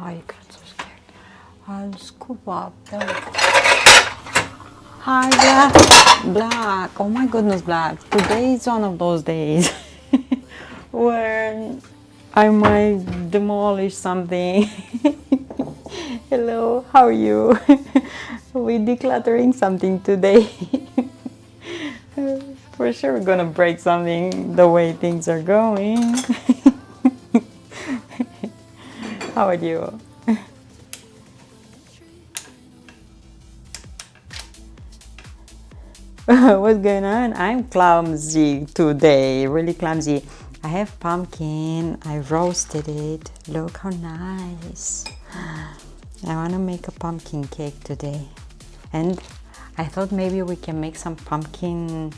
I got so scared. I'll scoop up. Hi, Black. Black. Oh my goodness, Black. Today is one of those days where I might demolish something. Hello, how are you? We're decluttering something today. For sure we're gonna break something the way things are going. How are you? What's going on? I'm clumsy today, really clumsy. I have pumpkin, I roasted it. Look how nice. I want to make a pumpkin cake today. And I thought maybe we can make some pumpkin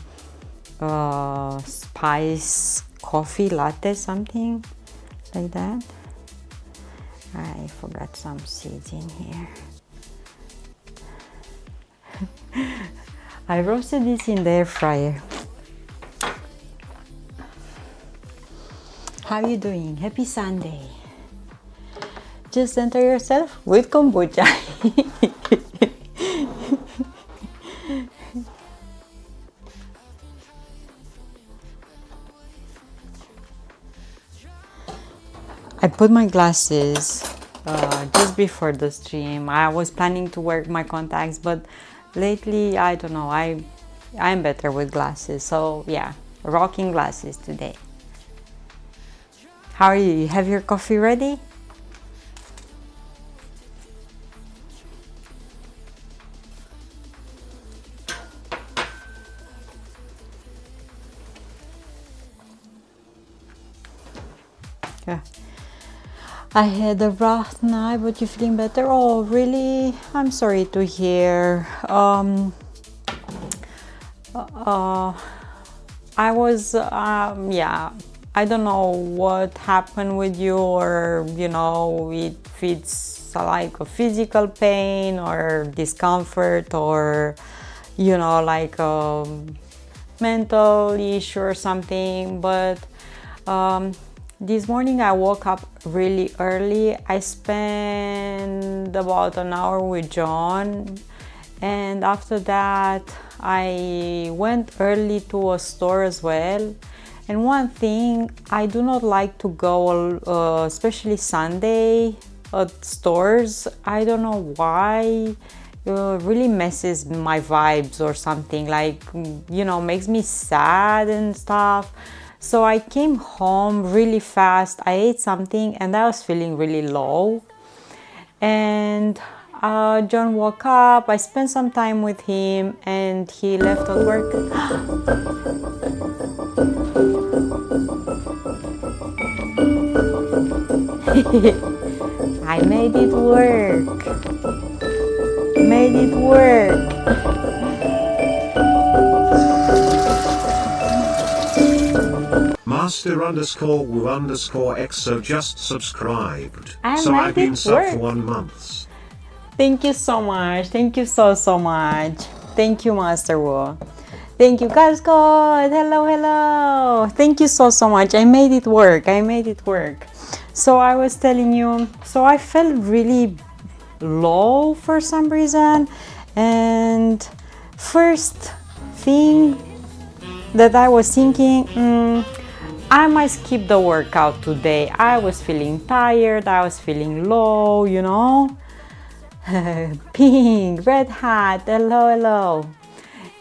spice coffee latte, something like that. I forgot some seeds in here. I roasted this in the air fryer. How are you doing? Happy Sunday. Just center yourself with kombucha. I put my glasses just before the stream. I was planning to wear my contacts, but lately, I don't know, I'm better with glasses. So yeah, rocking glasses today. How are you? You have your coffee ready? Yeah. I had a rough night, but you're feeling better? Oh, really? I'm sorry to hear. I was, yeah, I don't know what happened with you, or, you know, if it's like a physical pain or discomfort, or, you know, like a mental issue or something, but this morning I woke up really early. I spent about an hour with John, and after that I went early to a store as well. And one thing, I do not like to go, especially Sunday, at stores. I don't know why. It really messes my vibes or something, like, you know, makes me sad and stuff. So I came home really fast. I ate something and I was feeling really low. And John woke up. I spent some time with him and he left at work. I made it work. Made it work. Master_Wu_EXO just subscribed. I So I've been made it sub work. for 1 month. Thank you so much. Thank you so much. Thank you, Master Wu. Thank you, Cascode. Hello, hello. Thank you so much. I made it work. I made it work. So I was telling you, so I felt really low for some reason. And first thing that I was thinking, I might skip the workout today. I was feeling tired. I was feeling low, you know. Pink, red hat, hello, hello.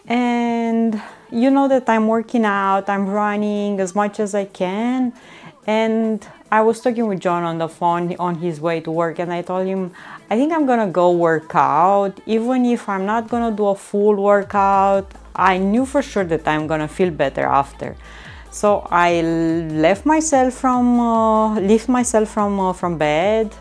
And you know that I'm working out, I'm running as much as I can. And I was talking with John on the phone on his way to work, and I told him, I think I'm gonna go work out. Even if I'm not gonna do a full workout, I knew for sure that I'm gonna feel better after. So I lift myself from bed,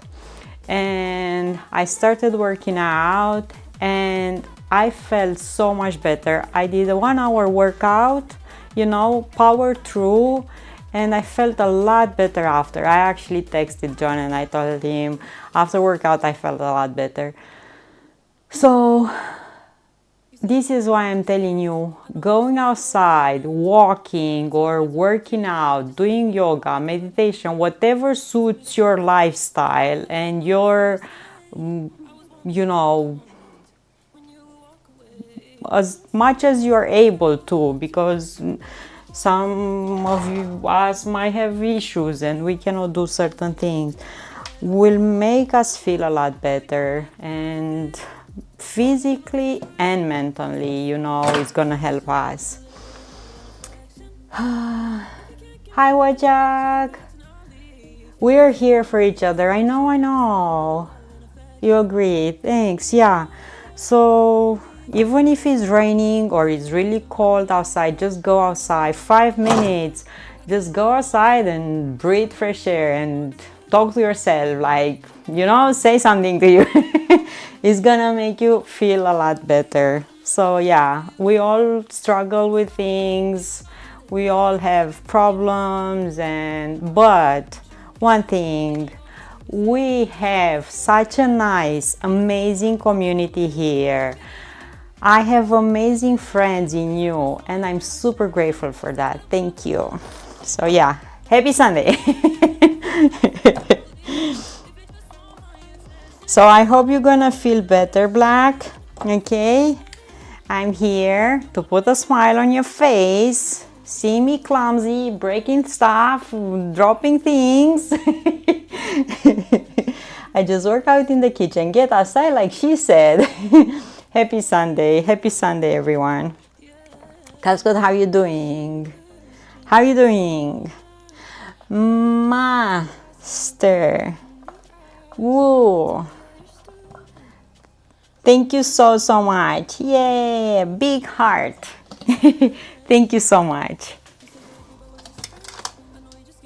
and I started working out, and I felt so much better. I did a 1 hour workout, you know, power through, and I felt a lot better after. I actually texted John and I told him after workout I felt a lot better. So this is why I'm telling you, going outside, walking or working out, doing yoga, meditation, whatever suits your lifestyle and your, you know, as much as you're able to, because some of us might have issues and we cannot do certain things, will make us feel a lot better, and physically and mentally, you know, it's gonna help us. Hi, Wajak. We're here for each other. I know. You agree? Thanks. Yeah. So even if it's raining or it's really cold outside, just go outside 5 minutes. Just go outside and breathe fresh air and talk to yourself, like, you know, say something to you. It's gonna make you feel a lot better. So yeah, we all struggle with things, we all have problems, but one thing, we have such a nice, amazing community here. I have amazing friends in you, and I'm super grateful for that. Thank you. So yeah, happy Sunday. So I hope you're gonna feel better, Black. Okay, I'm here to put a smile on your face. See me clumsy, breaking stuff, dropping things. I just work out in the kitchen. Get outside, like she said. Happy Sunday, everyone. Cascade, how you doing? How you doing? Master. Woo. Thank you so much. Yeah, big heart. Thank you so much.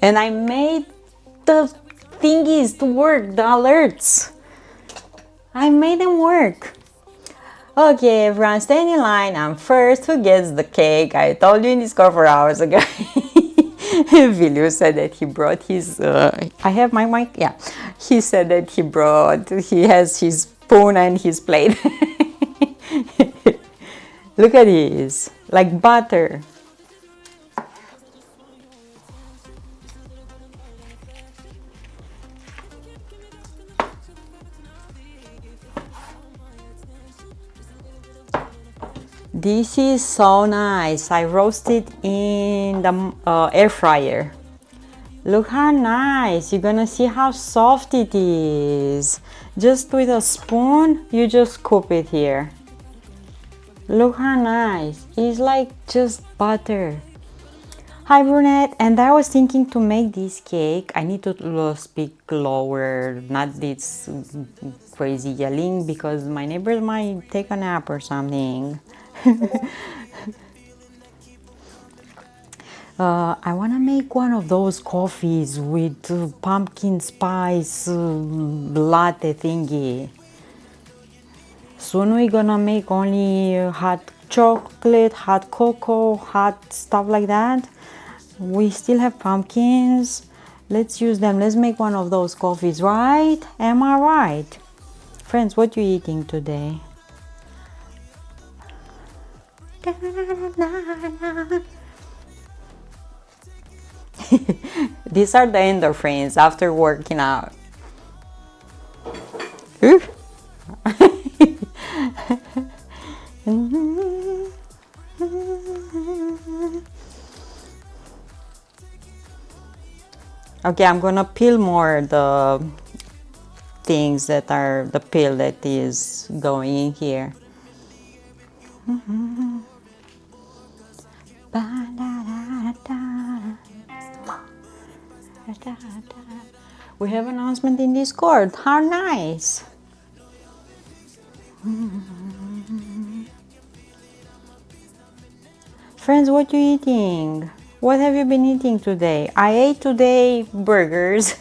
And I made the thingies to work, the alerts. I made them work. Okay, everyone, stand in line. I'm first. Who gets the cake? I told you in Discord 4 hours ago. Vilio said that he brought his, I have my mic, yeah. He said that he has his spoon and his plate. Look at this, like butter. This is so nice. I roasted in the air fryer. Look how nice. You're gonna see how soft it is. Just with a spoon, you just scoop it here. Look how nice. It's like just butter. Hi, Brunette. And I was thinking to make this cake. I need to speak lower, not this crazy yelling, because my neighbors might take a nap or something. I want to make one of those coffees with pumpkin spice latte thingy. Soon we're gonna make only hot chocolate, hot cocoa, hot stuff like that. We still have pumpkins. Let's use them. Let's make one of those coffees, right? Am I right? Friends, what you eating today? These are the endorphins after working out. Okay, I'm gonna peel more the things that are the peel that is going in here. We have an announcement in Discord. How nice! Friends, what you eating? What have you been eating today? I ate today burgers.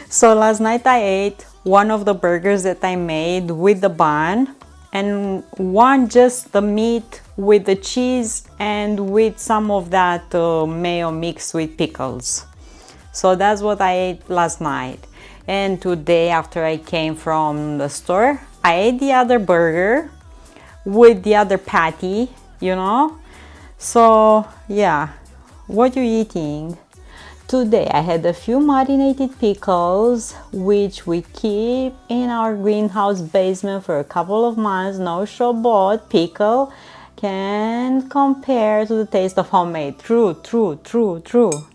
So last night I ate one of the burgers that I made with the bun, and one just the meat with the cheese and with some of that mayo mixed with pickles. So that's what I ate last night. And today, after I came from the store, I ate the other burger with the other patty, you know. So yeah, what you eating? Today I had a few marinated pickles which we keep in our greenhouse basement for a couple of months. No showboat pickle can compare to the taste of homemade. True, true, true, true.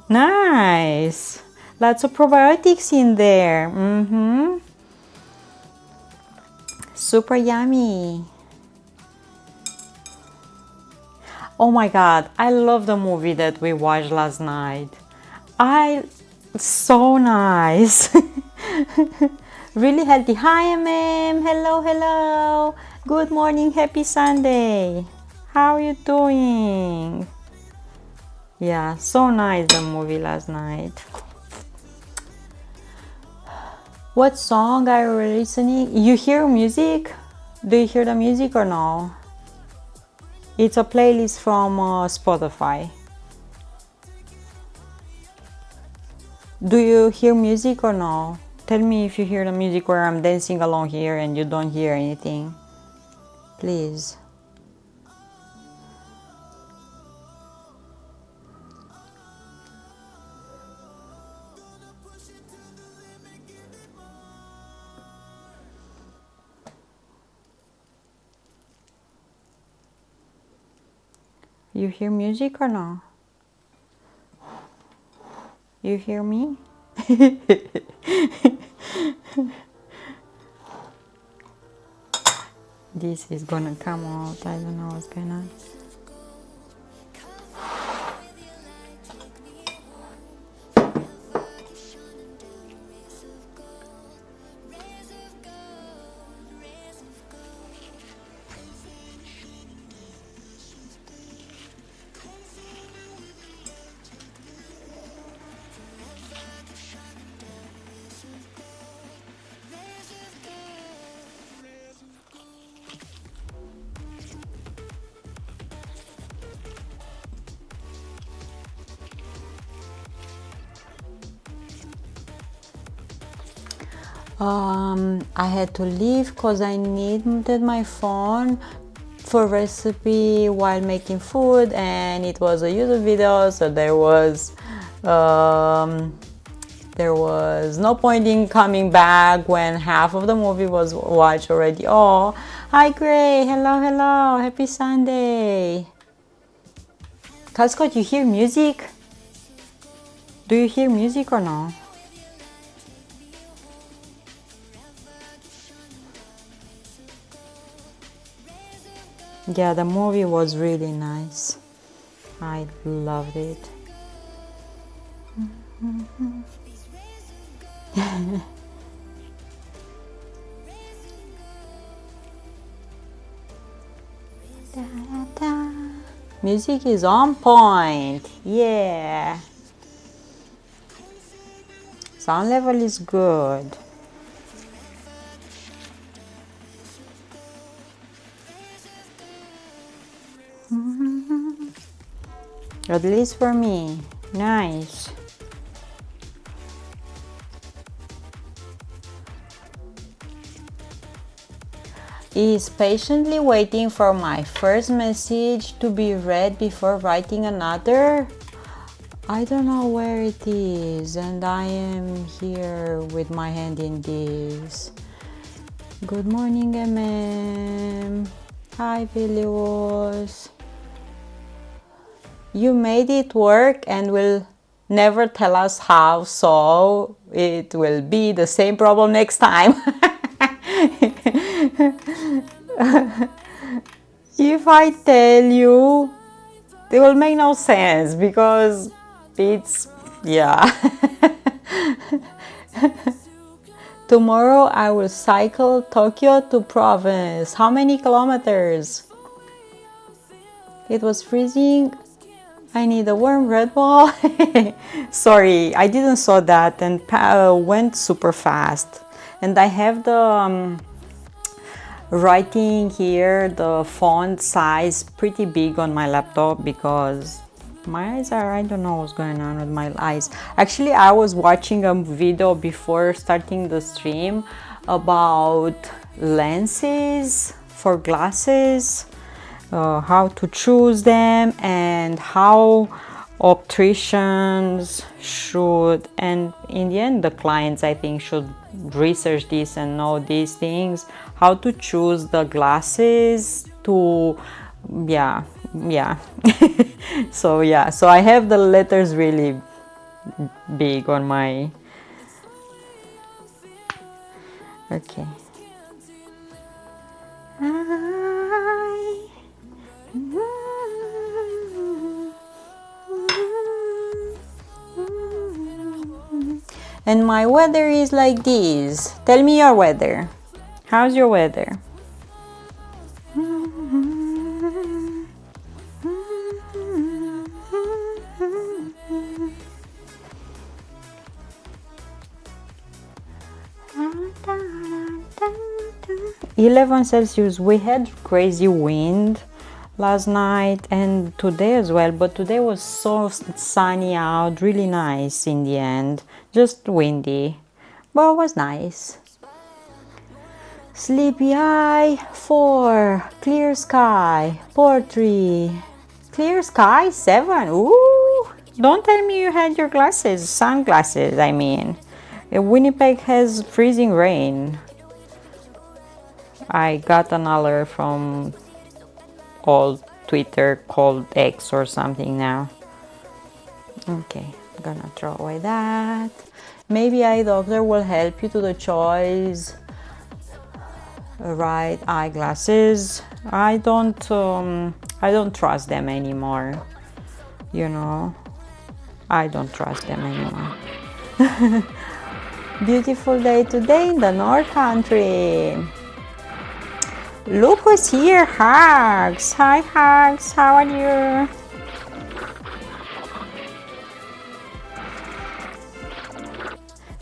Nice. Lots of probiotics in there. Super yummy. Oh my god, I love the movie that we watched last night. So nice. Really healthy. Hi, ma'am. Hello, hello. Good morning. Happy Sunday. How are you doing? Yeah, so nice the movie last night. What song are you listening? You hear music? Do you hear the music or no? It's a playlist from Spotify. Do you hear music or no? Tell me if you hear the music where I'm dancing along here and you don't hear anything. Please. You hear music or no? You hear me? This is gonna come out. I don't know what's going on. I had to leave because I needed my phone for recipe while making food, and it was a YouTube video, so there was no point in coming back when half of the movie was watched already. Oh, hi Gray, hello, hello, happy Sunday. Calscott, you hear music? Do you hear music or no? Yeah, the movie was really nice. I loved it. Music is on point. Yeah. Sound level is good. At least for me. Nice. Is patiently waiting for my first message to be read before writing another. I don't know where it is, and I am here with my hand in this. Good morning, MM. Hi, Billy Wars. You made it work and will never tell us how, so it will be the same problem next time. If I tell you, it will make no sense because it's, yeah. Tomorrow I will cycle Tokyo to province. How many kilometers? It was freezing. I need a warm Red Bull. Sorry, I didn't saw that and went super fast. And I have the writing here, the font size pretty big on my laptop because my eyes are, I don't know what's going on with my eyes. Actually, I was watching a video before starting the stream about lenses for glasses, how to choose them, and how opticians should, and in the end the clients I think should research this and know these things, how to choose the glasses to, yeah. So yeah, so I have the letters really big on my, okay. And my weather is like this. Tell me your weather. How's your weather? (11°C). We had crazy wind last night and today as well, but today was so sunny out, really nice in the end. Just windy, but it was nice. Sleepy eye 4, clear sky 4-3, clear sky 7. Ooh! Don't tell me you had your glasses, sunglasses. I mean, Winnipeg has freezing rain. I got an alert from old Twitter called X or something now. Okay, I'm gonna throw away that. Maybe eye doctor will help you to the choice right eyeglasses. I don't trust them anymore. You know, I don't trust them anymore. Beautiful day today in the North Country. Look who's here, Hugs. Hi, Hugs. How are you?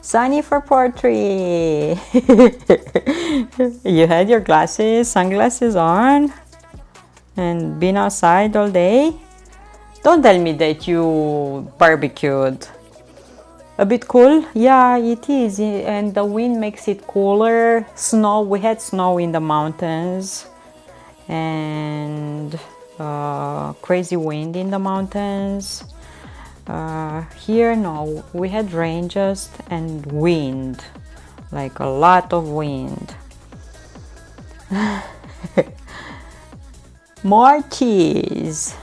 Sunny for poetry. You had your glasses, sunglasses on, and been outside all day. Don't tell me that you barbecued. A bit cool? Yeah, it is, and the wind makes it cooler. Snow, we had snow in the mountains, and crazy wind in the mountains. Here, no, we had rain just and wind, like a lot of wind. More cheese.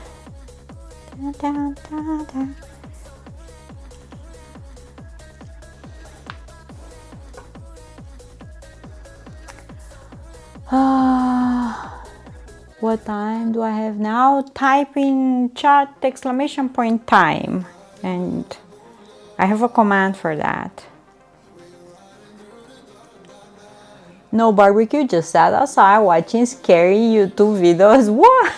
Da, da, da, da. What time do I have now? Type in chat exclamation point time, and I have a command for that. No barbecue, just sat outside watching scary YouTube videos. What?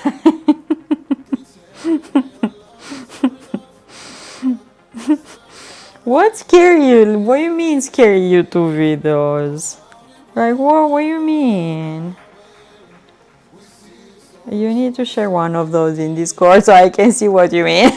What scary you? What do you mean scary YouTube videos? Like what do you mean? You need to share one of those in Discord so I can see what you mean.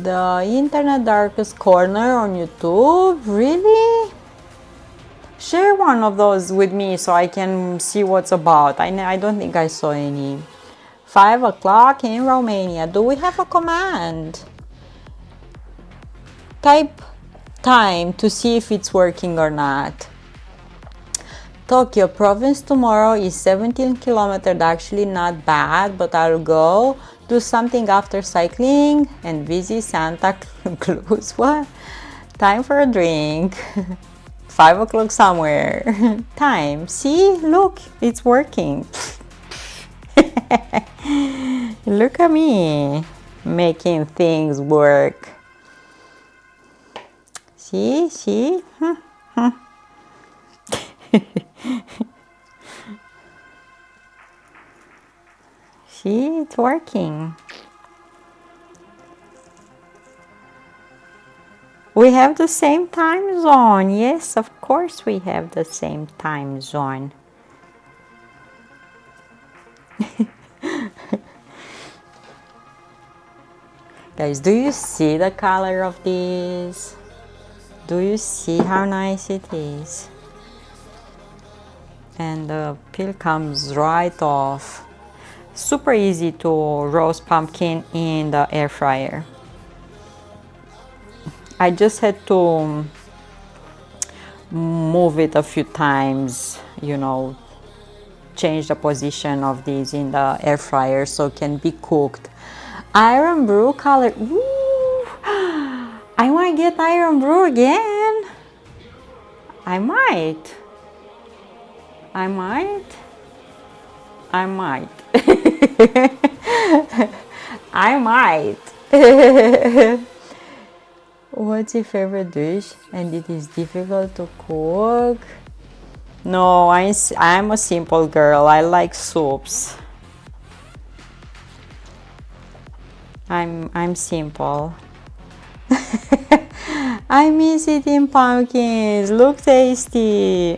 The internet darkest corner on YouTube? Really? Share one of those with me so I can see what's about. I don't think I saw any. 5 o'clock in Romania. Do we have a command? Type time to see if it's working or not. Tokyo province tomorrow is 17 kilometers, actually not bad, but I'll go do something after cycling and visit Santa Claus. What? Time for a drink. 5 o'clock somewhere. Time. See? Look, it's working. Look at me making things work. See? See, it's working. We have the same time zone. Yes, of course we have the same time zone. Guys, do you see the color of this? Do you see how nice it is? And the peel comes right off. Super easy to roast pumpkin in the air fryer. I just had to move it a few times, you know, change the position of these in the air fryer so it can be cooked. Iron brew color. Ooh, I might get iron brew again. I might. I might. I might. I might. What's your favorite dish and it is difficult to cook? No, I'm a simple girl. I like soups. I'm simple. I miss eating pumpkins. Look tasty.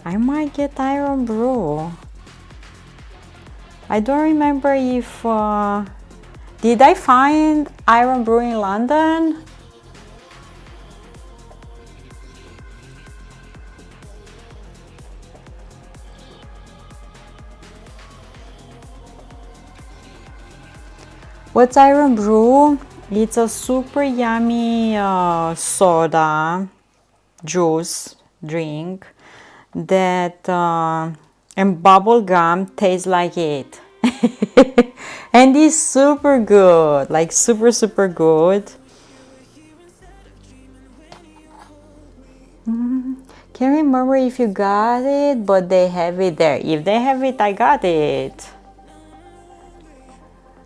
I might get iron brew. I don't remember if did I find iron brew in London? What's iron brew? It's a super yummy soda juice drink that and bubble gum tastes like it. And it's super good, like super good. Can't remember if you got it, but they have it there. If they have it, I got it.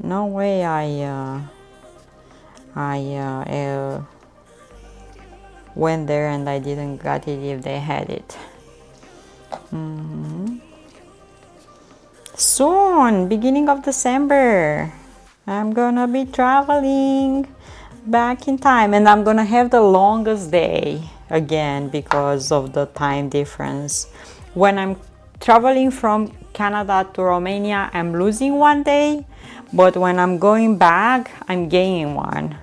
No way I went there and I didn't got it if they had it. Soon, beginning of December, I'm gonna be traveling back in time and I'm gonna have the longest day again because of the time difference. When I'm traveling from Canada to Romania, I'm losing one day, but when I'm going back, I'm gaining one.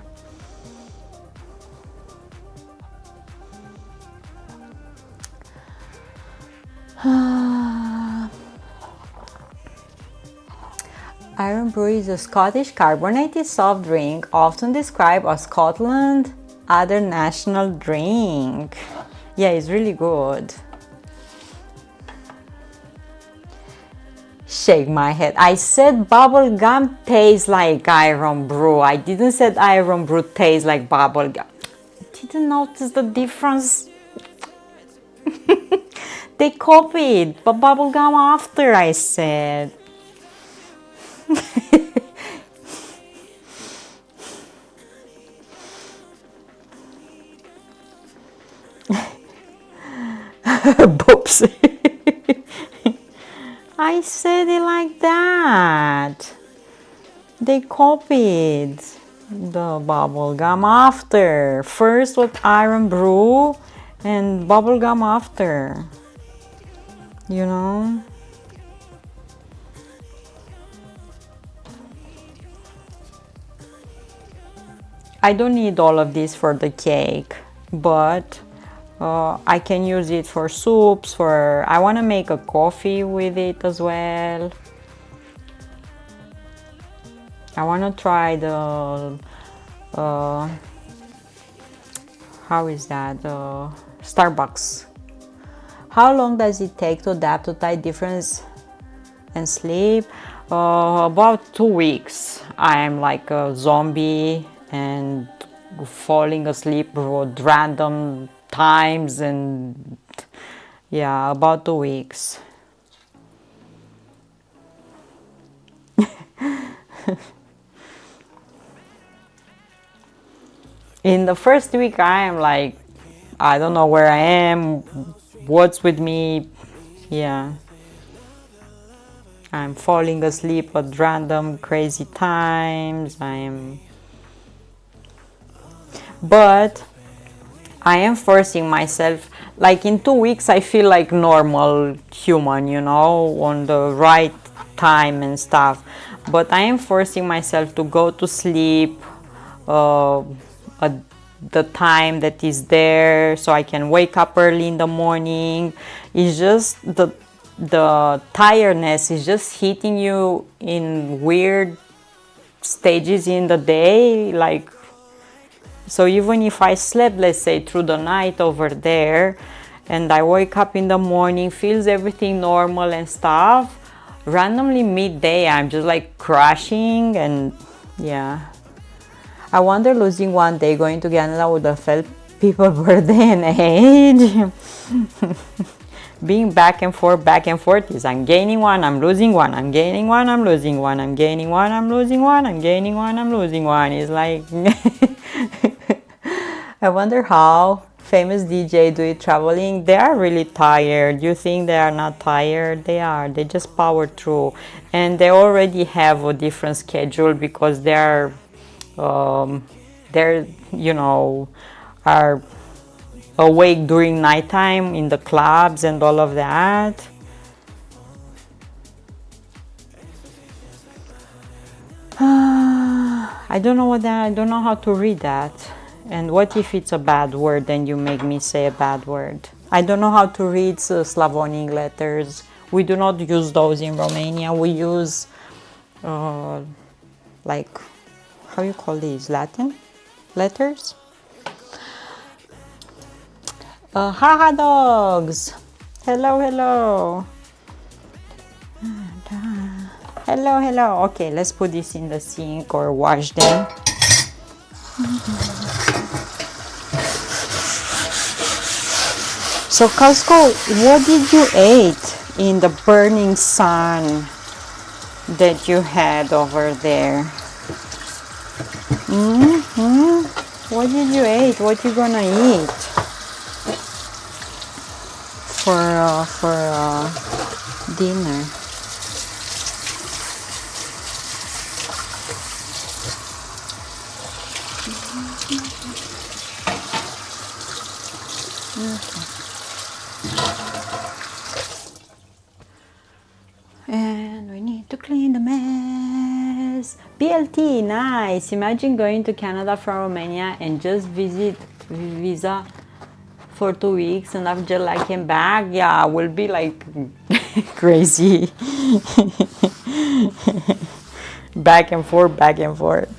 Iron Brew is a Scottish carbonated soft drink, often described as Scotland's other national drink. Yeah, it's really good. Shake my head. I said bubble gum tastes like Iron Brew. I didn't say Iron Brew tastes like bubble gum. Didn't notice the difference. They copied, but bubble gum after I said. Boops. I said it like that. They copied the bubble gum after. First with Iron Brew and bubble gum after. You know? I don't need all of this for the cake, but I can use it for soups, I want to make a coffee with it as well. I want to try the, how is that, Starbucks. How long does it take to adapt to time difference and sleep? About 2 weeks. I am like a zombie and falling asleep at random times and yeah, about 2 weeks. In the first week I am like, I don't know where I am, what's with me, yeah. I'm falling asleep at random crazy times. But I am forcing myself, like in 2 weeks I feel like normal human, you know, on the right time and stuff. But I am forcing myself to go to sleep at the time that is there so I can wake up early in the morning. It's just the tiredness is just hitting you in weird stages in the day, like, so even if I slept, let's say, through the night over there, and I wake up in the morning, feels everything normal and stuff, randomly midday I'm just like crashing. And yeah, I wonder, losing one day going to Canada would affect people birthday and age. Being back and forth is I'm gaining one, I'm losing one, I'm gaining one, I'm losing one, I'm gaining one, I'm losing one, I'm gaining one, I'm losing one. It's like I wonder how famous DJ do it traveling. They are really tired. You think they are not tired? They are. They just power through, and they already have a different schedule because they're you know, are awake during nighttime in the clubs and all of that. I don't know I don't know how to read that. And what if it's a bad word, then you make me say a bad word? I don't know how to read Slavonic letters. We do not use those in Romania. We use like, how you call these, Latin letters? Haha dogs. Hello, hello. Hello, hello. Okay, let's put this in the sink or wash them. So Costco, what did you eat in the burning sun that you had over there? What did you eat? What you gonna eat for dinner? And we need to clean the mess. BLT, nice. Imagine going to Canada from Romania and just visit visa for 2 weeks, and after I came back, yeah, will be like crazy. Back and forth, back and forth.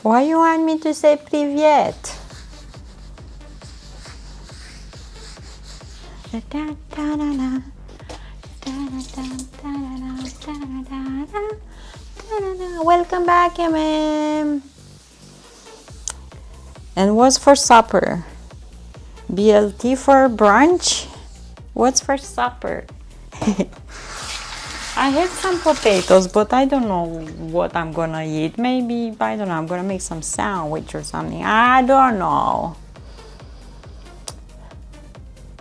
Why you want me to say привет? Welcome back, hmmm. And what's for supper? BLT for brunch? What's for supper? I had some potatoes, but I don't know what I'm gonna eat. Maybe, I don't know, I'm gonna make some sandwich or something. I don't know.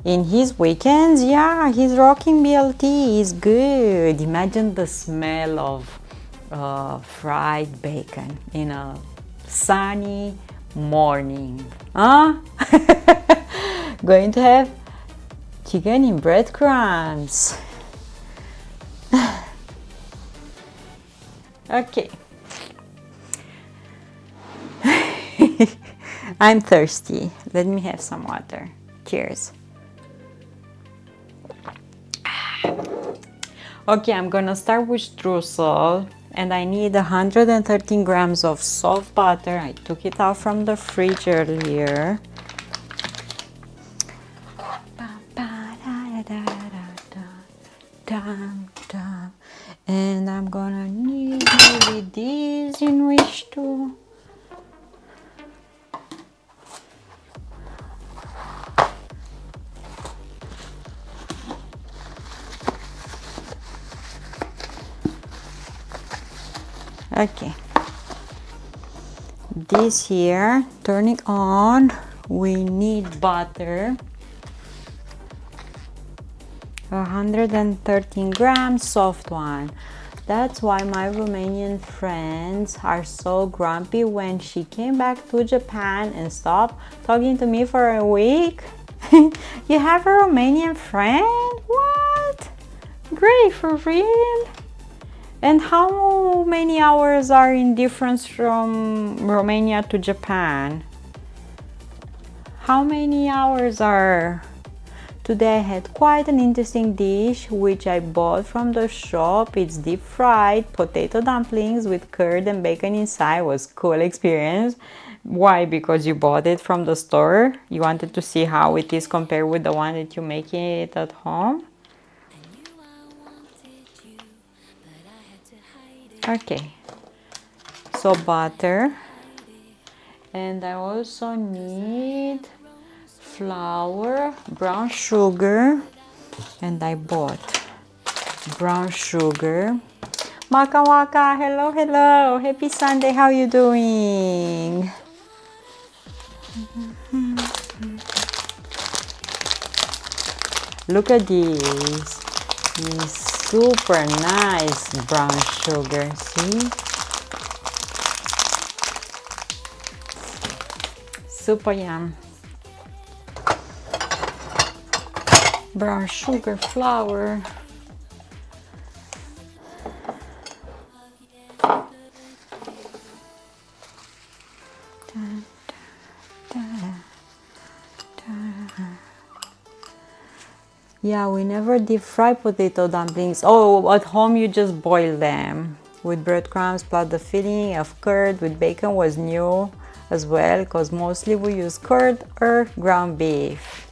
In his weekends, yeah, he's rocking BLT. He's good. Imagine the smell of fried bacon in a sunny morning. Huh? Going to have chicken in breadcrumbs. Okay. I'm thirsty. Let me have some water. Cheers. Okay, I'm gonna start with streusel, and I need 113 grams of soft butter. I took it out from the fridge earlier. And I'm gonna need maybe these in which to okay. this here, turn it on. We need butter, 113 grams, soft one. That's why my Romanian friends are so grumpy when she came back to Japan and stopped talking to me for a week. You have a Romanian friend? What? Great, for real? And how many hours are in difference from Romania to Japan? How many hours are? Today I had quite an interesting dish which I bought from the shop. It's deep fried potato dumplings with curd and bacon inside. It was a cool experience. Why? Because you bought it from the store? You wanted to see how it is compared with the one that you make it at home? Okay, so butter, and I also need flour, brown sugar, and I bought brown sugar. Maka Waka, hello, hello, happy Sunday, how you doing? Look at this. This super nice brown sugar, see? Super yum. Brown sugar, flour. Yeah, we never deep fry potato dumplings. Oh, at home you just boil them with breadcrumbs plus the filling of curd with bacon was new as well, because mostly we use curd or ground beef.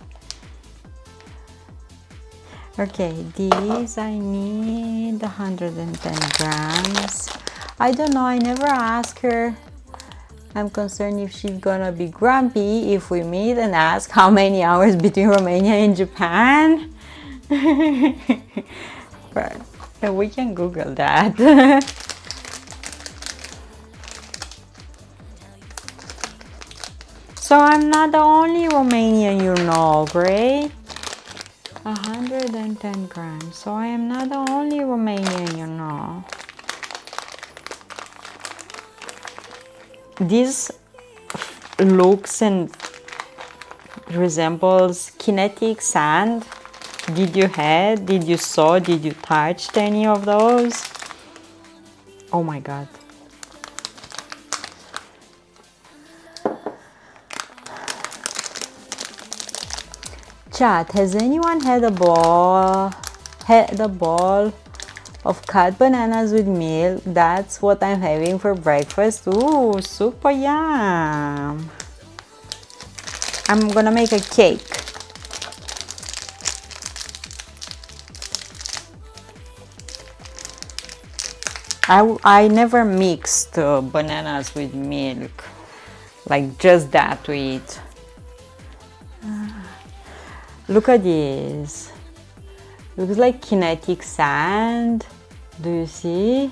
Okay, these I need 110 grams. I don't know, I never ask her. I'm concerned if she's gonna be grumpy if we meet and ask how many hours between Romania and Japan. But we can Google that. So I'm not the only Romanian, you know, great? 110 grams. So I am not the only Romanian, you know. This looks and resembles kinetic sand. Did you had? Did you saw? Did you touch any of those? Oh my god. Chat, has anyone had a bowl of cut bananas with milk? That's what I'm having for breakfast. Ooh, super yum. I'm gonna make a cake. I never mixed bananas with milk, like just that to eat. Look at this. Looks like kinetic sand. Do you see?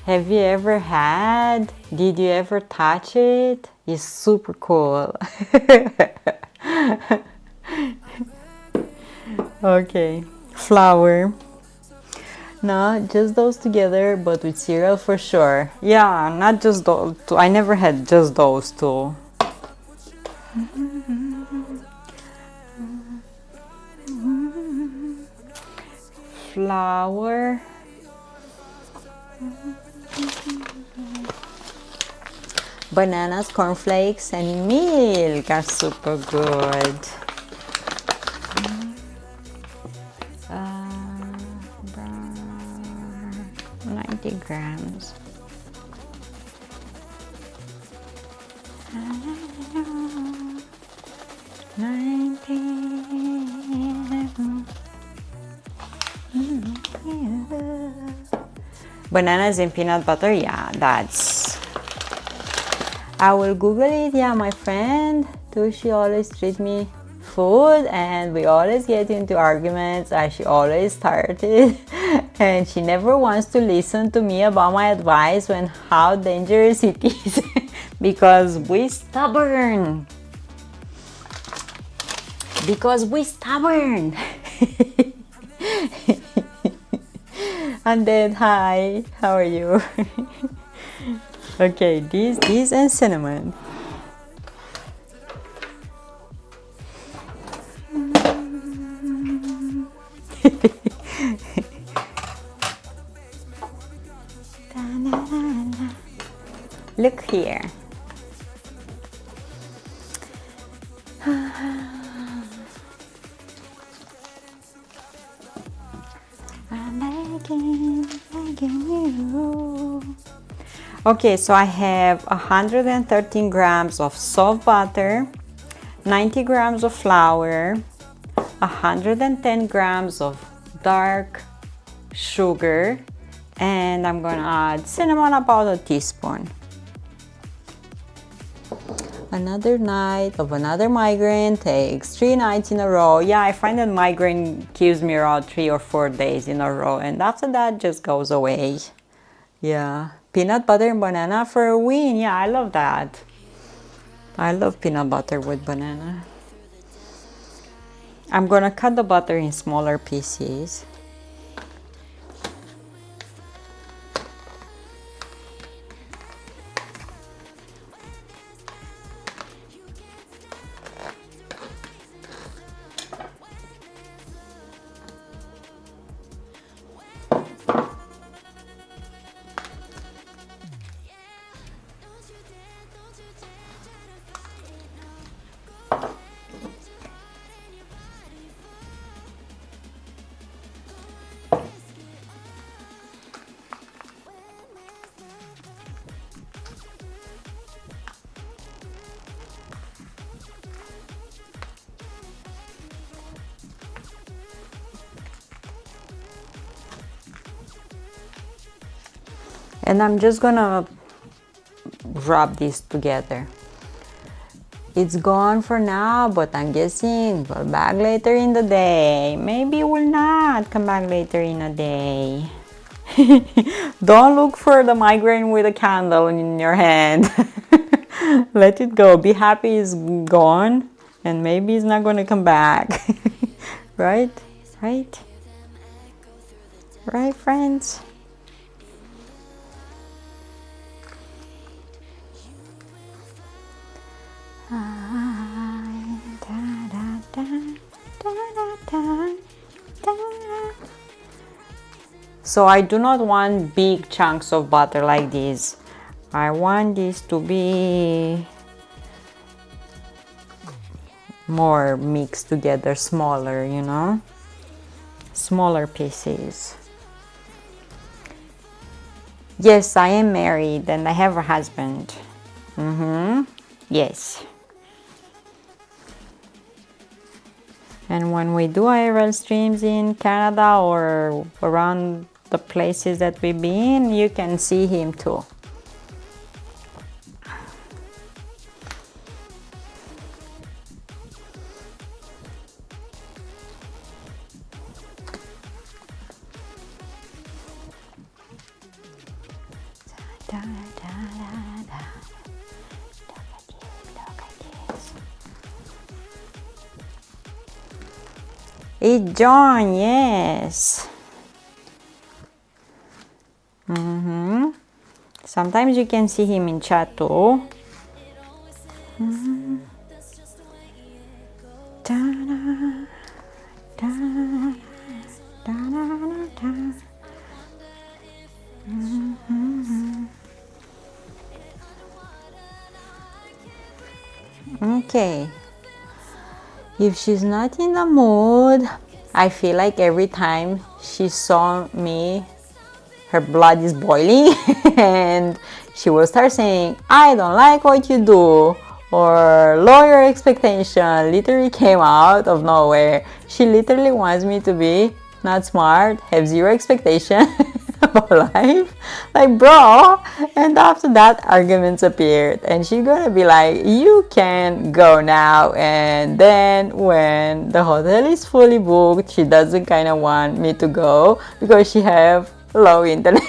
Have you ever had? Did you ever touch it? It's super cool. Okay, flour. No, just those together, but with cereal for sure. Yeah, not just those two. I never had just those two. Flour. Bananas, cornflakes, and milk are super good. 90 grams. Bananas and peanut butter, yeah, that's... I will Google it, yeah, my friend too, she always treat me food and we always get into arguments as she always started and she never wants to listen to me about my advice when how dangerous it is. Because we stubborn. Because we stubborn. And then, hi, how are you? Okay, this and cinnamon. Look here. I'm begging you. Okay, so I have 113 grams of soft butter, 90 grams of flour, 110 grams of dark sugar, and I'm gonna add cinnamon, about a teaspoon. Another night of another migraine takes 3 nights in a row. Yeah, I find that migraine gives me around 3 or 4 days in a row, and after that just goes away. Yeah, peanut butter and banana for a win. Yeah, I love that. I love peanut butter with banana. I'm gonna cut the butter in smaller pieces. And I'm just gonna rub this together. It's gone for now, but I'm guessing we'll back later in the day. Maybe it will not come back later in a day. Don't look for the migraine with a candle in your hand. Let it go. Be happy it's gone, and maybe it's not gonna come back. Right? Right? Right, friends? So I do not want big chunks of butter like this. I want this to be more mixed together, smaller, you know, smaller pieces. Yes, I am married and I have a husband. Yes. And when we do IRL streams in Canada or around the places that we've been, you can see him too. It's John, yes. Sometimes you can see him in chat too. Okay. If she's not in the mood, I feel like every time she saw me, her blood is boiling and she will start saying, I don't like what you do, or lower your expectation. Literally came out of nowhere. She literally wants me to be not smart, have zero expectation about life. Like, bro. And after that, arguments appeared. And she's gonna be like, you can go now. And then when the hotel is fully booked, she doesn't kind of want me to go because she have low internet.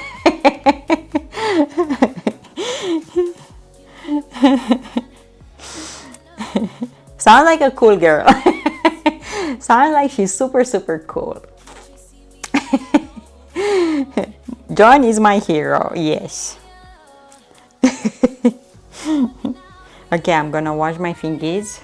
Sounds like a cool girl. Sounds like she's super, super cool. John is my hero, yes. Okay, I'm gonna wash my fingers.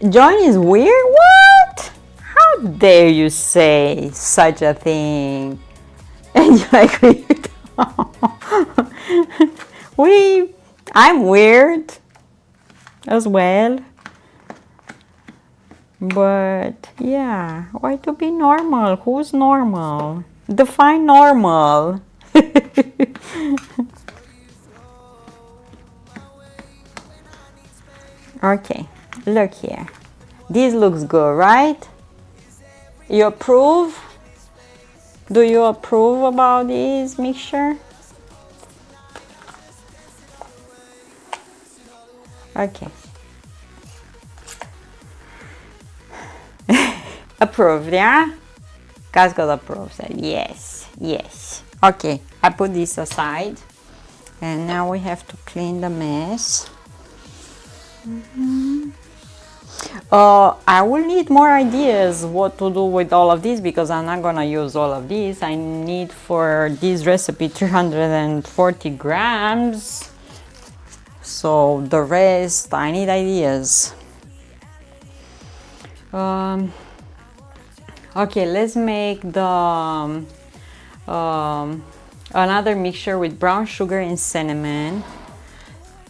John is weird? What? How dare you say such a thing? And you're like, weird. I'm weird as well. But yeah, why to be normal? Who's normal? Define normal. Okay, look here. This looks good, right? You approve? Do you approve about this mixture? Okay. Approved, yeah? Cascos approves it. Yes, yes. Okay, I put this aside. And now we have to clean the mess. I will need more ideas what to do with all of this because I'm not gonna use all of this. I need for this recipe 340 grams. So the rest, I need ideas. Okay, let's make the another mixture with brown sugar and cinnamon.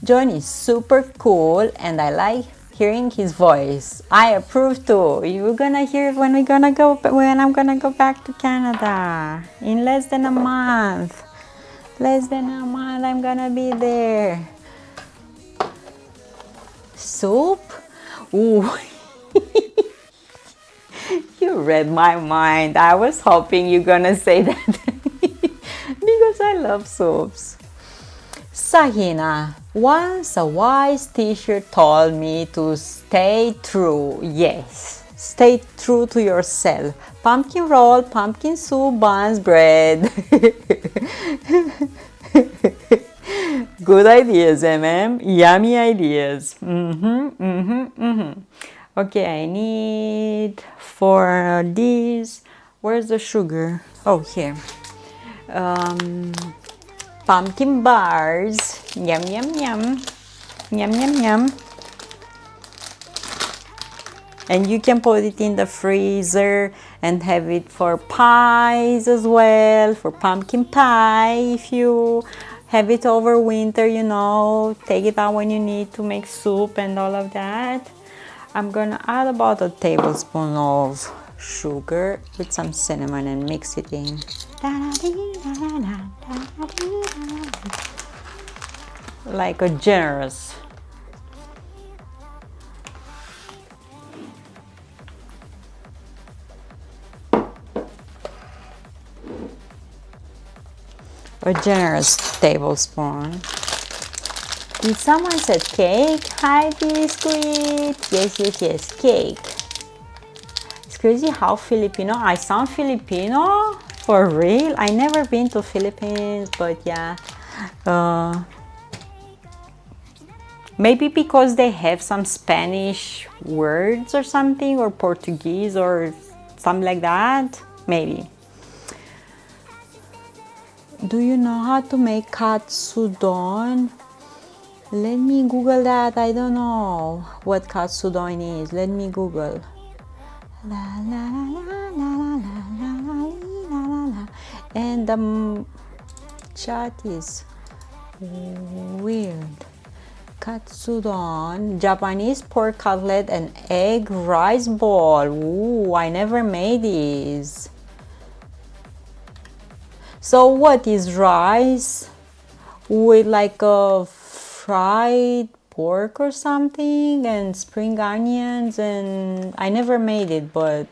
John is super cool and I like hearing his voice. I approve too. You're gonna hear it when I'm gonna go back to Canada in less than a month. Less than a month I'm gonna be there. Soup? Ooh. You read my mind. I was hoping you're gonna say that because I love soups. Sahina, once a wise teacher told me to stay true. Yes, stay true to yourself. Pumpkin roll, pumpkin soup, buns, bread. Good ideas, Yummy ideas. Okay, I need for this. Where's the sugar? Oh, here. Pumpkin bars. Yum, yum, yum. Yum, yum, yum. And you can put it in the freezer and have it for pies as well, for pumpkin pie. If you have it over winter, you know, take it out when you need to make soup and all of that. I'm gonna add about a tablespoon of sugar with some cinnamon and mix it in. Like a generous. A generous tablespoon. Did someone say cake? Hi, biscuit. Yes, yes, yes, cake. It's crazy how Filipino. I sound Filipino for real. I never been to Philippines, but yeah. Maybe because they have some Spanish words or something, or Portuguese or something like that. Maybe. Do you know how to make katsudon? Let me Google that. I don't know what katsudon is. Let me Google. La, la, la, la, la, la, la, la, la. And the chat is weird. Katsudon, Japanese pork cutlet and egg rice ball. Ooh, I never made these. So what is rice with like a fried pork or something, and spring onions, and I never made it, but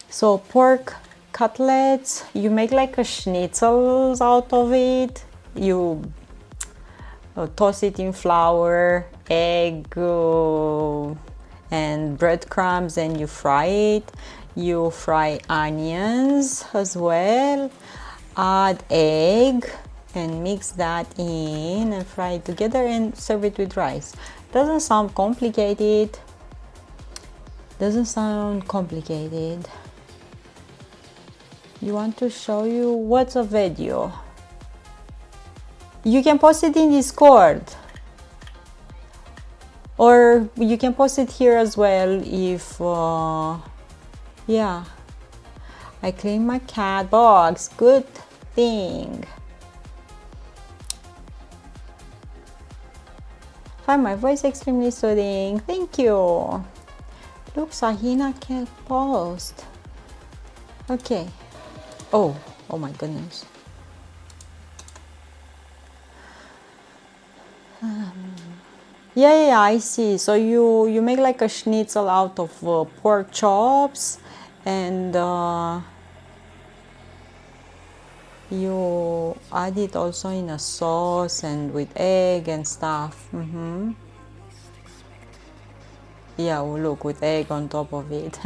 so pork cutlets, you make like a schnitzel out of it. You toss it in flour, egg, and breadcrumbs, and you fry it. You fry onions as well, add egg, and mix that in and fry it together and serve it with rice. Doesn't sound complicated. Doesn't sound complicated. You want to show you what's a video? You can post it in Discord, or you can post it here as well if yeah. I cleaned my cat box. Good thing. Find my voice extremely soothing. Thank you. Look, Sahina can post. Okay. Oh my goodness. Yeah, I see. So you make like a schnitzel out of pork chops, and you add it also in a sauce and with egg and stuff. Yeah, oh, look, with egg on top of it.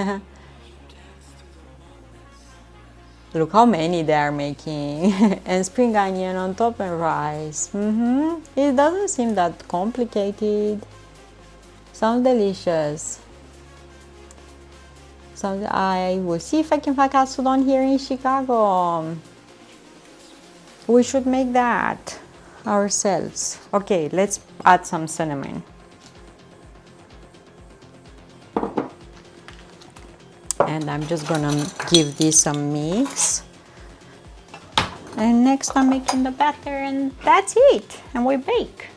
Look how many they are making. And spring onion on top and rice. It doesn't seem that complicated. Sounds delicious. I will see if I can find katsudon here in Chicago. We should make that ourselves. Okay, let's add some cinnamon. And I'm just gonna give this a mix. And next I'm making the batter, and that's it. And we bake.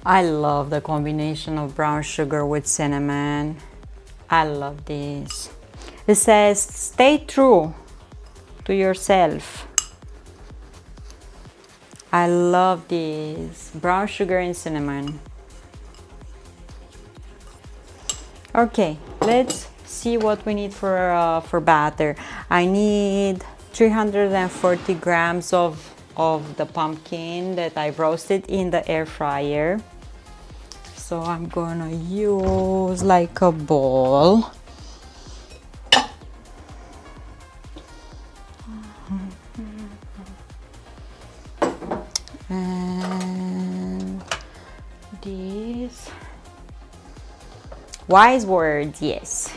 I love the combination of brown sugar with cinnamon. I love this. It says, stay true to yourself. I love this. Brown sugar and cinnamon. Okay, let's see what we need for batter. I need 340 grams of the pumpkin that I roasted in the air fryer. So I'm gonna use like a bowl. And this. Wise words, yes.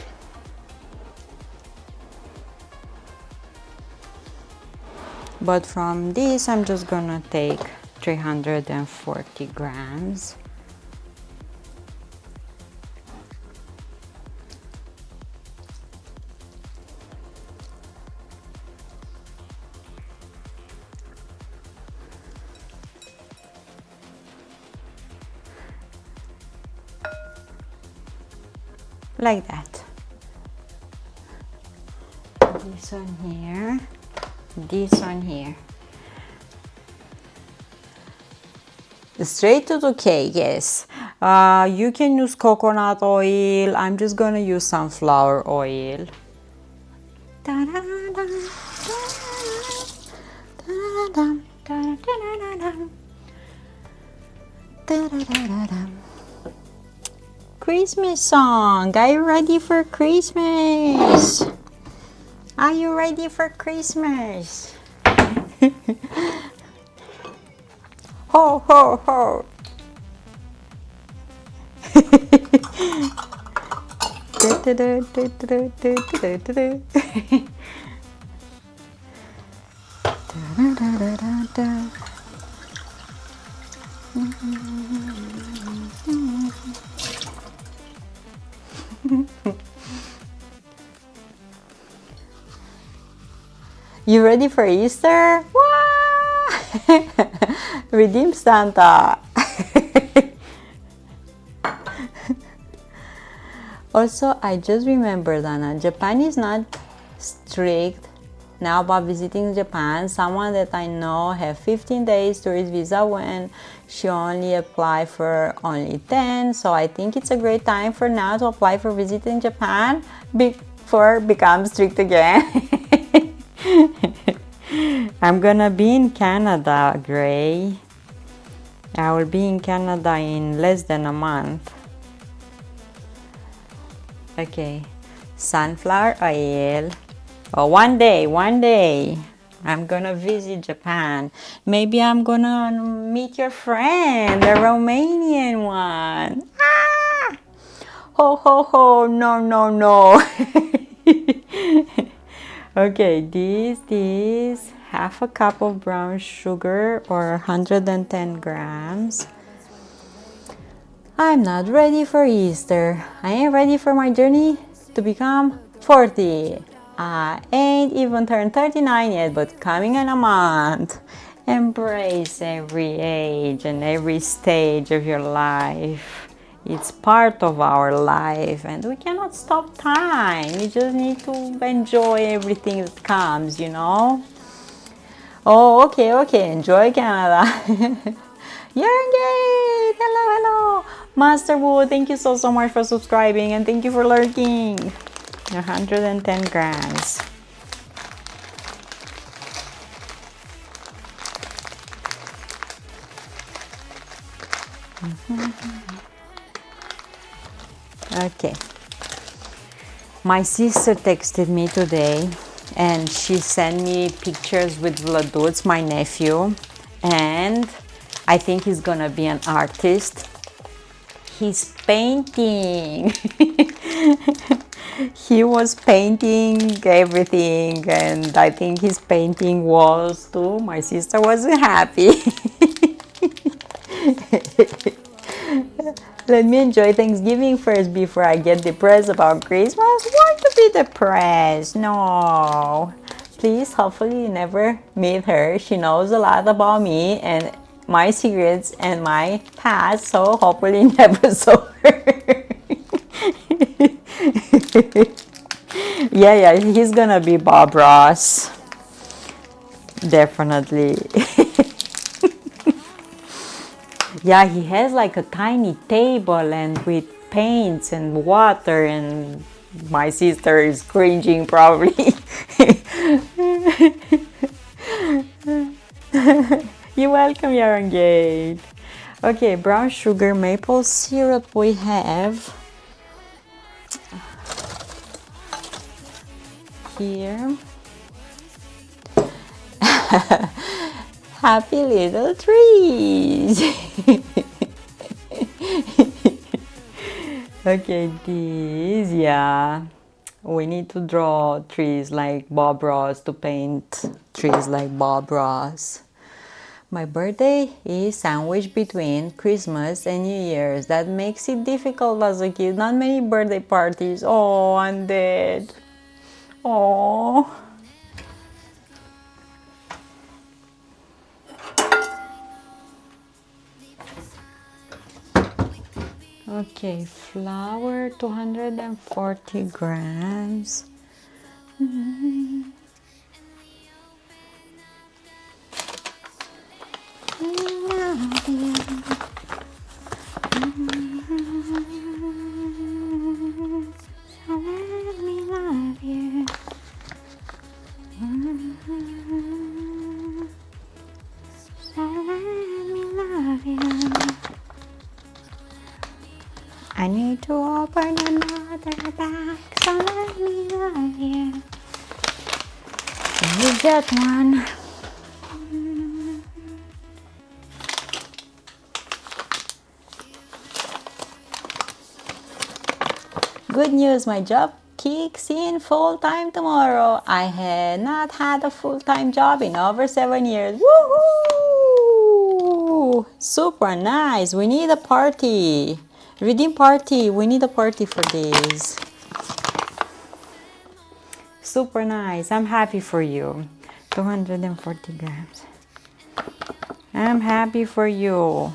But from this, I'm just gonna take 340 grams. Like that. This one here, this one here. Straight to the cake, yes. You can use coconut oil. I'm just gonna use sunflower oil. Christmas song. Are you ready for Christmas? Are you ready for Christmas? Ho, ho, ho. You ready for Easter? Wow! Redeem Santa. Also, I just remembered, Anna, Japan is not strict now about visiting Japan. Someone that I know have 15 days tourist visa when she only applied for only 10. So I think it's a great time for now to apply for visiting Japan before it becomes strict again. I'm gonna be in Canada, Gray. I will be in Canada in less than a month. Okay, sunflower oil. Oh, one day, I'm gonna visit Japan. Maybe I'm gonna meet your friend, the Romanian one. Ah! Ho, ho, ho, no, no, no. Okay, this, half a cup of brown sugar or 110 grams. I'm not ready for Easter. I ain't ready for my journey to become 40. I ain't even turned 39 yet, but coming in a month. Embrace every age and every stage of your life. It's part of our life and we cannot stop time. We just need to enjoy everything that comes, you know? Oh, okay. Enjoy Canada. You're engaged. Hello. Master Wu, thank you so much for subscribing and thank you for lurking. 110 grams. Okay. My sister texted me today and she sent me pictures with Vladuț, my nephew, and I think he's gonna be an artist. He's painting. He was painting everything and I think he's painting walls too. My sister wasn't happy. Let me enjoy Thanksgiving first before I get depressed about Christmas. Why to be depressed? No. Please, hopefully you never meet her. She knows a lot about me and my secrets and my past, so hopefully never saw her. Yeah, he's gonna be Bob Ross. Definitely. Yeah, he has like a tiny table and with paints and water, and my sister is cringing probably. You're welcome, Yarangate. Okay, brown sugar, maple syrup we have here. Happy little trees. Okay, these, yeah. We need to draw trees like Bob Ross, to paint trees like Bob Ross. My birthday is sandwiched between Christmas and New Year's. That makes it difficult as a kid. Not many birthday parties. Oh, I'm dead. Oh. Okay, flour 240 grams. I need to open another bag, so let me love you. You get one. Good news, my job kicks in full-time tomorrow. I had not had a full-time job in over 7 years. Woohoo! Super nice. We need a party. Redeem party. We need a party for this. Super nice. I'm happy for you. 240 grams. I'm happy for you.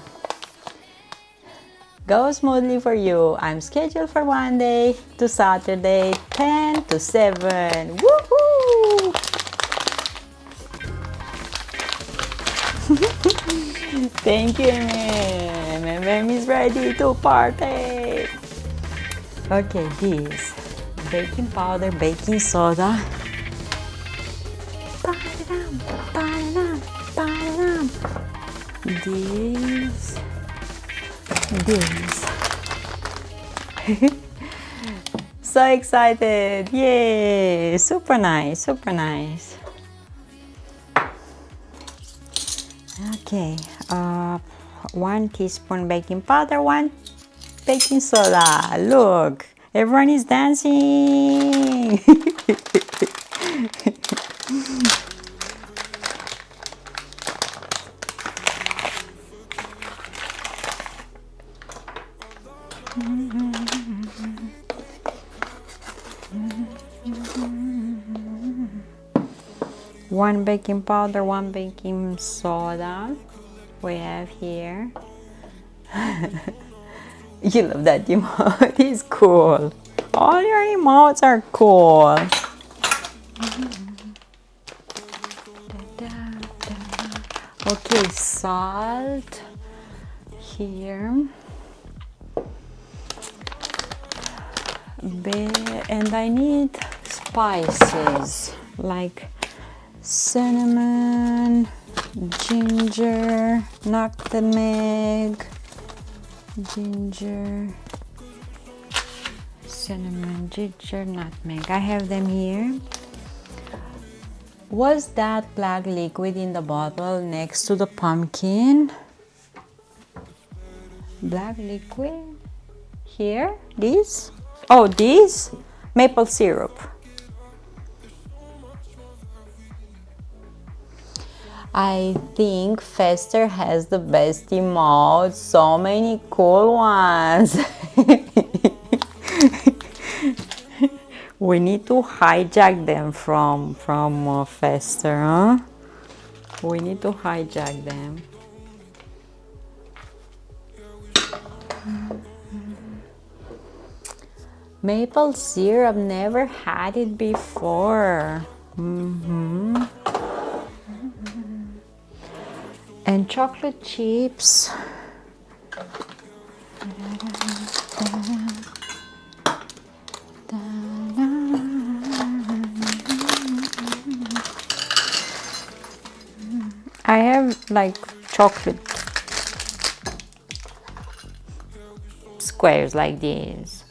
Go smoothly for you. I'm scheduled for Monday to Saturday, 10 to 7. Woohoo! Thank you, ma'am. Ma'am is ready to party. Okay, this baking powder, baking soda. This. So excited. Yay! Super nice, super nice. Okay, 1 teaspoon baking powder, 1 baking soda. Look, everyone is dancing. One baking powder, 1 baking soda. We have here. You love that emote. It's cool. All your emotes are cool. Okay, salt here. And I need spices like cinnamon, ginger, nutmeg, ginger, cinnamon, ginger, nutmeg. I have them here. Was that black liquid in the bottle next to the pumpkin? Black liquid? Here? This? Oh, this? Maple syrup. I think Fester has the best emotes. So many cool ones. We need to hijack them from Fester, huh? We need to hijack them. Maple syrup, never had it before. And chocolate chips. I have like chocolate squares like this.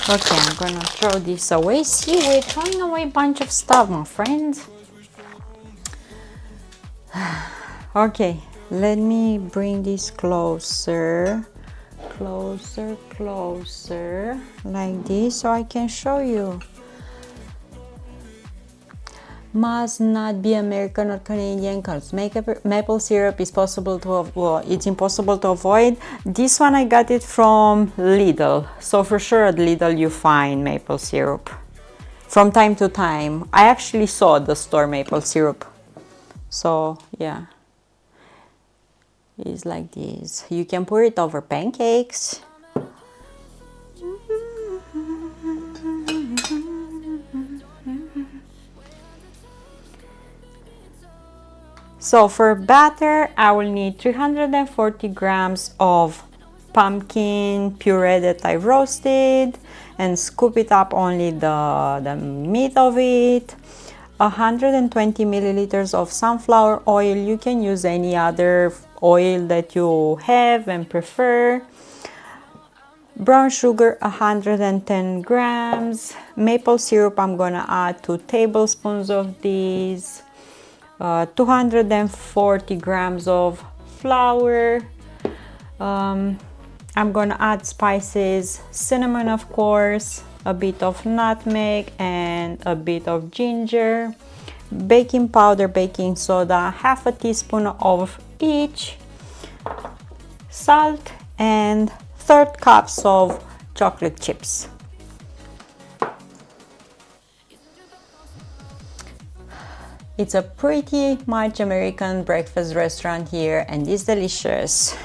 Okay, I'm gonna throw this away. See, we're throwing away a bunch of stuff, my friends. Okay, let me bring this closer, closer, like this, so I can show you. Must not be American or Canadian because maple syrup is possible to it's impossible to avoid. This one I got it from Lidl, so for sure at Lidl you find maple syrup from time to time. I actually saw the store maple syrup, so yeah, it's like this. You can pour it over pancakes. So for batter, I will need 340 grams of pumpkin puree that I roasted and scoop it up only the meat of it. 120 milliliters of sunflower oil. You can use any other oil that you have and prefer. Brown sugar, 110 grams. Maple syrup, I'm gonna add 2 tablespoons of these. 240 grams of flour. I'm gonna add spices, cinnamon of course, a bit of nutmeg and a bit of ginger, baking powder, baking soda, half a teaspoon of each, salt, and 3 cups of chocolate chips. It's a pretty much American breakfast restaurant here and it's delicious.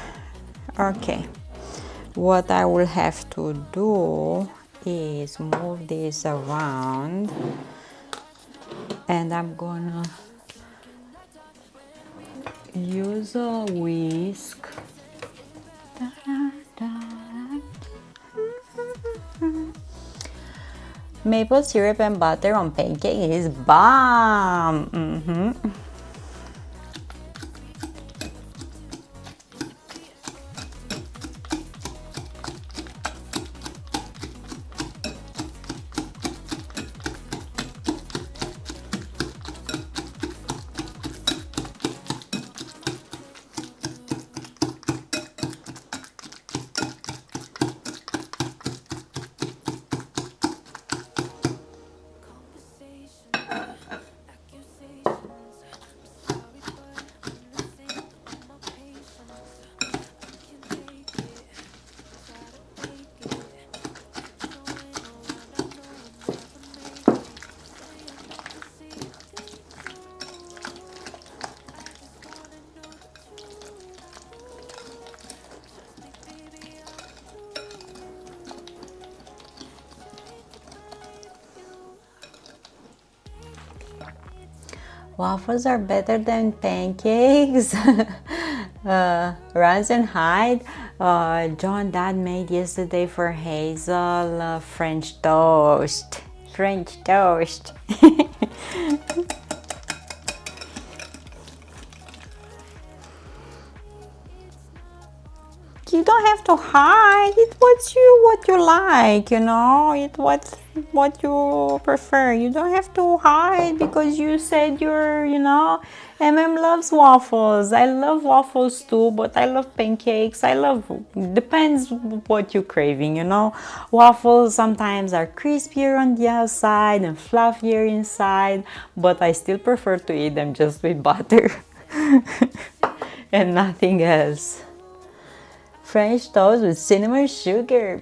Okay, what I will have to do is move this around and I'm gonna use a whisk. Maple syrup and butter on pancake is bomb. Waffles are better than pancakes. Runs and hide. John Dad made yesterday for Hazel French toast. French toast. You don't have to hide. It's what you like, you know. It's what you prefer. You don't have to hide because you said loves waffles. I love waffles too, but I love pancakes. Depends what you're craving, you know. Waffles sometimes are crispier on the outside and fluffier inside, but I still prefer to eat them just with butter and nothing else. French toast with cinnamon sugar.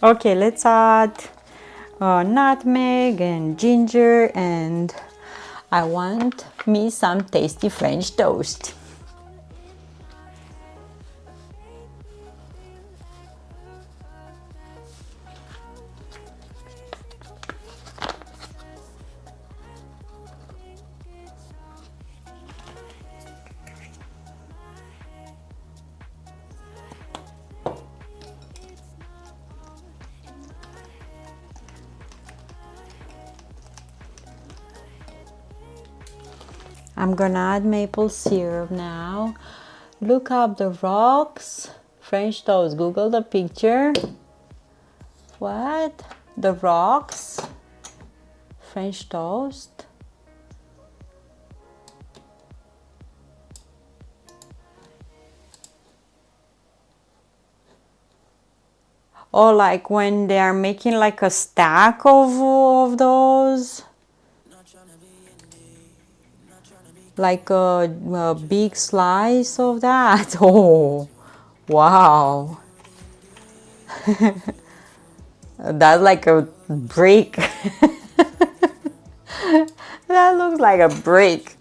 Okay, let's add nutmeg and ginger, and I want me some tasty French toast. I'm gonna add maple syrup now. Look up the rocks. French toast. Google the picture. What? The rocks? French toast? Oh, like when they are making like a stack of those? Like a big slice of that? Oh, wow. That's like a brick. That looks like a brick.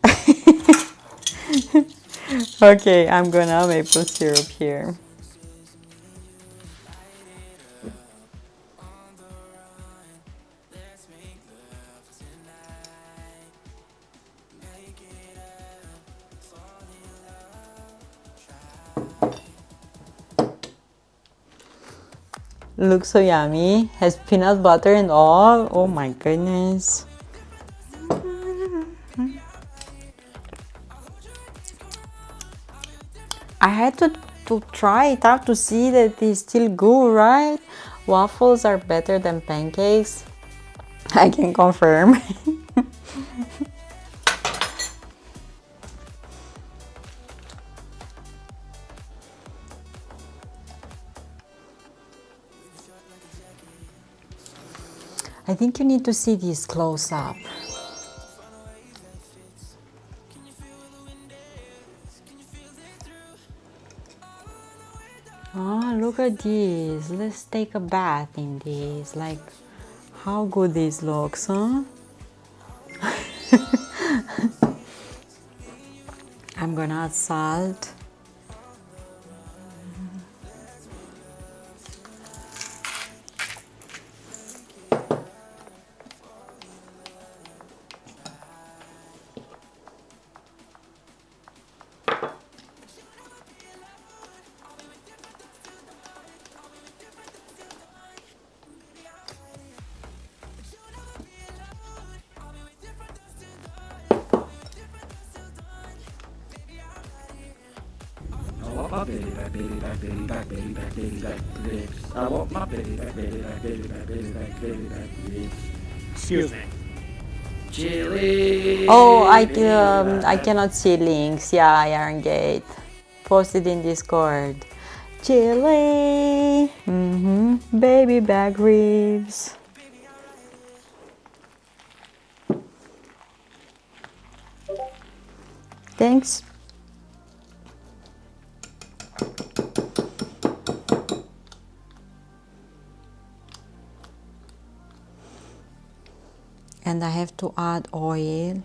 Okay, I'm gonna maple syrup here. Looks so yummy. Has peanut butter and all. Oh my goodness. I had to try it out to see that it's still good, right? Waffles are better than pancakes. I can confirm. I think you need to see this close up. Oh, look at this. Let's take a bath in this. Like, how good this looks, huh? I'm gonna add salt. I want my baby back, baby back, baby back, baby back, baby back, baby. I want my baby back, baby back, baby back, baby back, baby back, baby. Excuse me. Chili. Oh, I cannot see links. Yeah, Iron Gate. Posted in Discord. Chili. Baby back ribs. Thanks. And I have to add oil.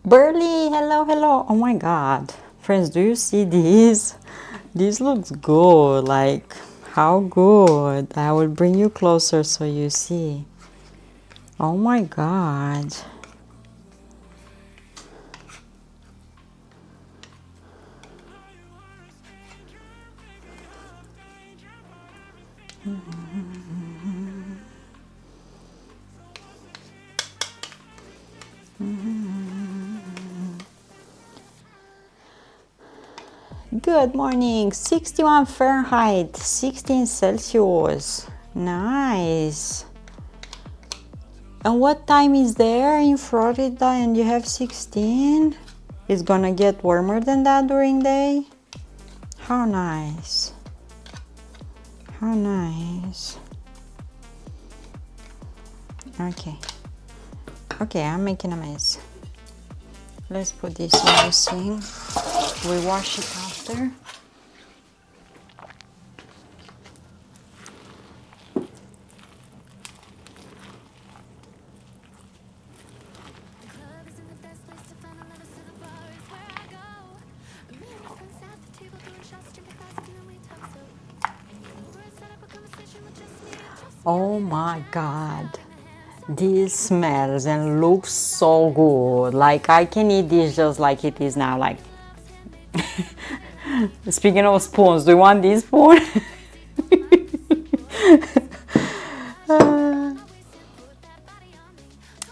Burley, hello, hello. Oh my god. Friends, do you see this? This looks good. Like, how good. I will bring you closer so you see. Oh my god. Good morning. 61 Fahrenheit, 16 Celsius. Nice. And what time is there in Florida and you have 16? It's gonna get warmer than that during day? How nice. How nice. Okay. Okay, I'm making a mess. Let's put this in the sink. We wash it after. Oh my god. This smells and looks so good. Like I can eat this just like it is now. Like speaking of spoons, do you want this spoon?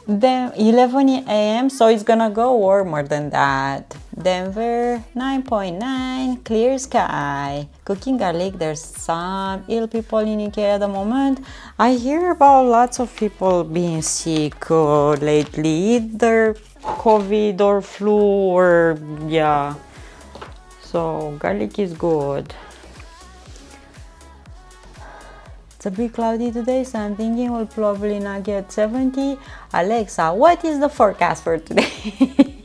Then 11 a.m. so it's gonna go warmer than that. Denver 9.9, clear sky. Cooking garlic, there's some ill people in UK at the moment. I hear about lots of people being sick lately, either COVID or flu or yeah. So garlic is good. It's a bit cloudy today, so I'm thinking we'll probably not get 70. Alexa, what is the forecast for today?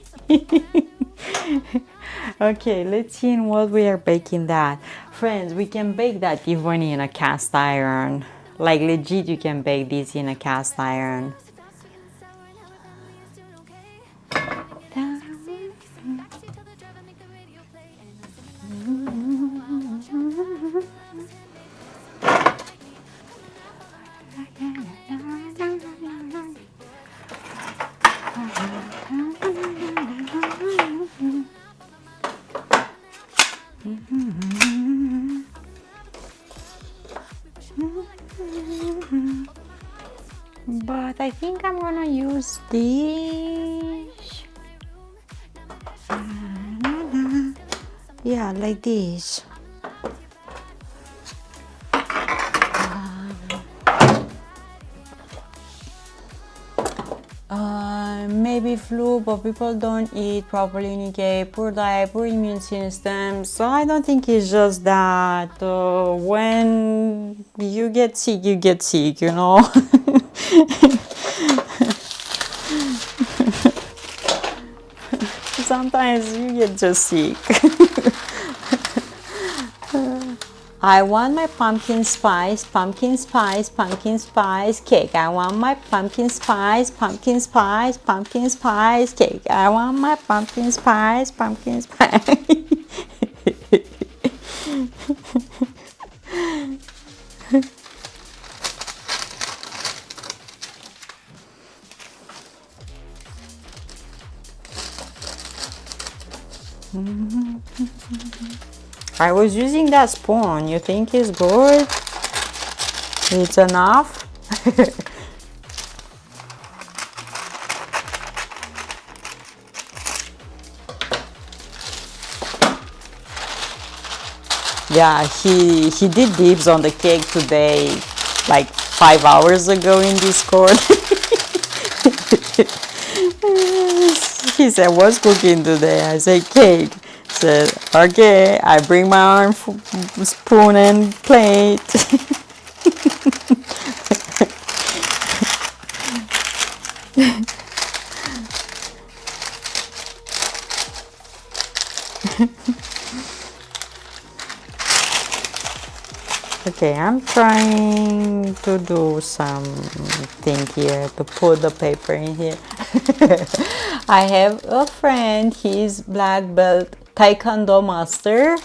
Okay, let's see in what we are baking that. Friends, we can bake that even in a cast iron. Like legit, you can bake this in a cast iron. But I think I'm gonna use this. Yeah, like this. Maybe flu, but people don't eat properly in UK, poor diet, poor immune system. So I don't think it's just that. When you get sick, you know. Sometimes you get just sick. I want my pumpkin spice cake. I want my pumpkin spice cake. I want my pumpkin spice I was using that spoon. You think it's good? It's enough? Yeah, he did dibs on the cake today, like 5 hours ago in Discord. He said, "What's cooking today?" I said, "Cake." Said, "Okay." I bring my own spoon and plate. Okay, I'm trying to do something here to put the paper in here. I have a friend, he's black belt Taekwondo master.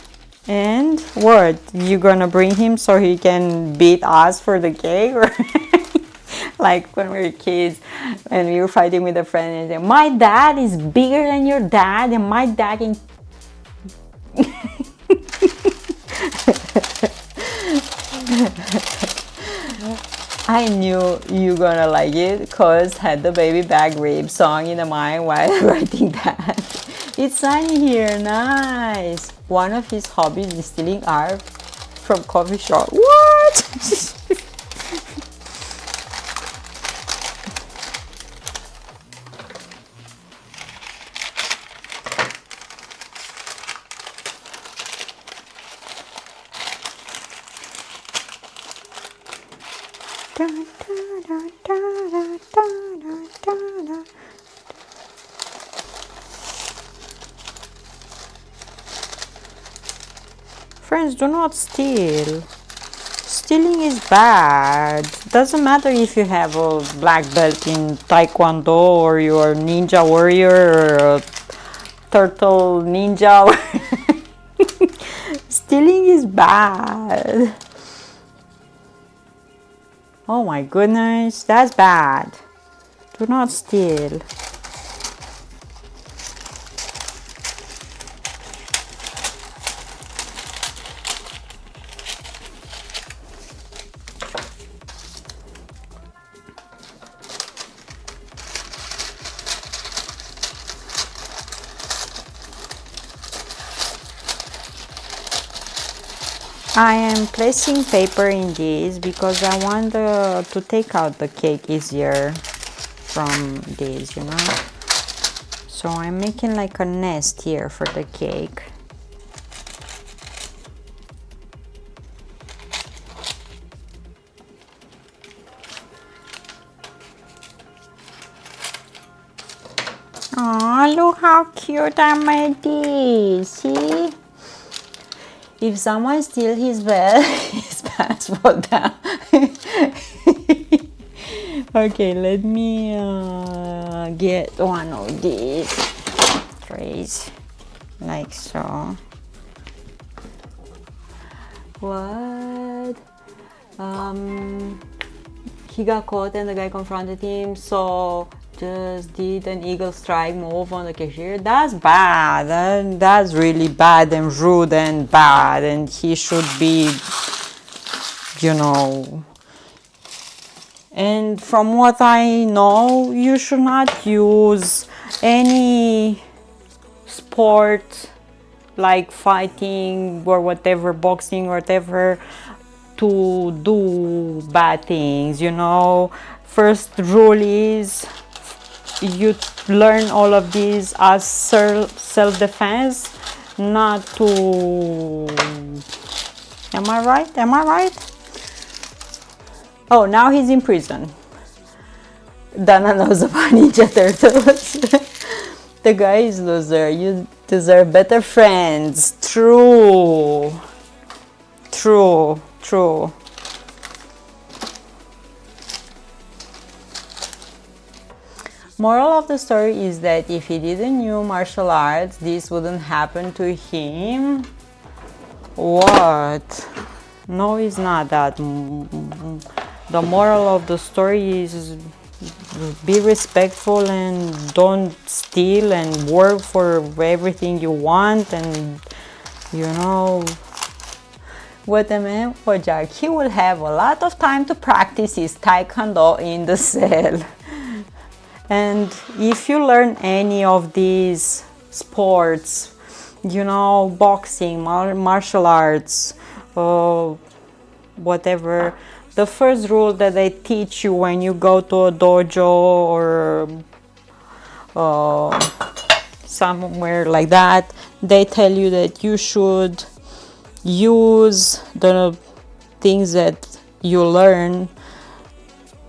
And what? You gonna bring him so he can beat us for the cake? Or like when we were kids and we were fighting with a friend and said, "My dad is bigger than your dad and my dad can..." I knew you gonna like it because had the baby back rib song in the mind while writing that. It's sunny here, nice. One of his hobbies is stealing art from coffee shop. What? Friends, do not steal. Stealing is bad. Doesn't matter if you have a black belt in Taekwondo or you're a ninja warrior or a turtle ninja. Stealing is bad. Oh my goodness, that's bad. Do not steal. I am placing paper in this because I want to take out the cake easier from this, you know. So I'm making like a nest here for the cake. Oh, look how cute I made this. See? If someone steals his bed, his pants fall down. Okay, let me get one of these trays, like so. What? He got caught and the guy confronted him, so just did an eagle strike move on the cashier. That's bad. That's really bad and rude and bad, and he should be, you know, And from what I know, you should not use any sport like fighting or whatever, boxing or whatever, to do bad things, you know. First rule is you learn all of these as self-defense, not to... Am I right? Am I right? Oh, now he's in prison. Dana knows about Ninja Turtles. The guy is loser. You deserve better friends. True. True. True. Moral of the story is that if he didn't know martial arts, this wouldn't happen to him. What? No, it's not that. The moral of the story is be respectful and don't steal and work for everything you want, and you know what I mean? Jack, he will have a lot of time to practice his taekwondo in the cell. And if you learn any of these sports, you know, boxing, martial arts, whatever, the first rule that they teach you when you go to a dojo or somewhere like that, they tell you that you should use the things that you learn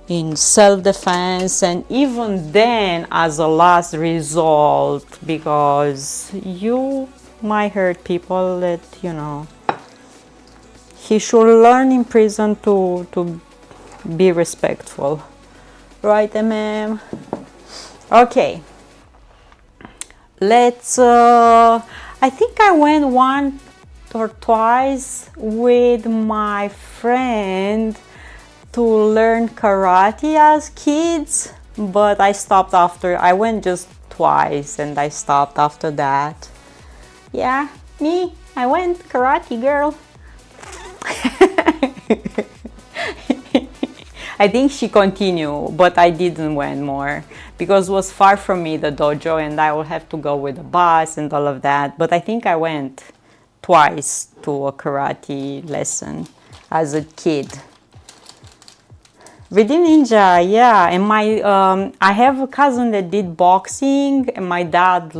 in self-defense, and even then as a last result, because you might hurt people that, you know, he should learn in prison to be respectful. Right, ma'am? Okay. Let's, I think I went once or twice with my friend to learn karate as kids, but I stopped after. I went just twice and I stopped after that. Yeah, me, I went karate, girl. I think she continued, but I didn't went more because it was far from me, the dojo, and I would have to go with the bus and all of that. But I think I went twice to a karate lesson as a kid. Reading Ninja, yeah, and my I have a cousin that did boxing, and my dad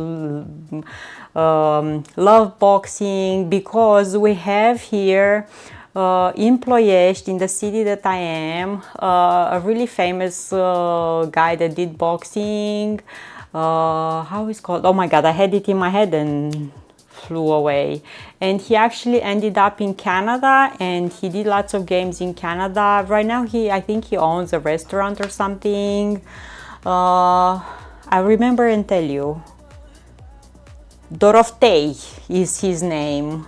loved boxing because we have here in Ploiești, in the city that I am, a really famous guy that did boxing. How is it called? Oh my God, I had it in my head and flew away. And he actually ended up in Canada, and he did lots of games in Canada. Right now, I think he owns a restaurant or something. I remember and tell you. Doroftei is his name.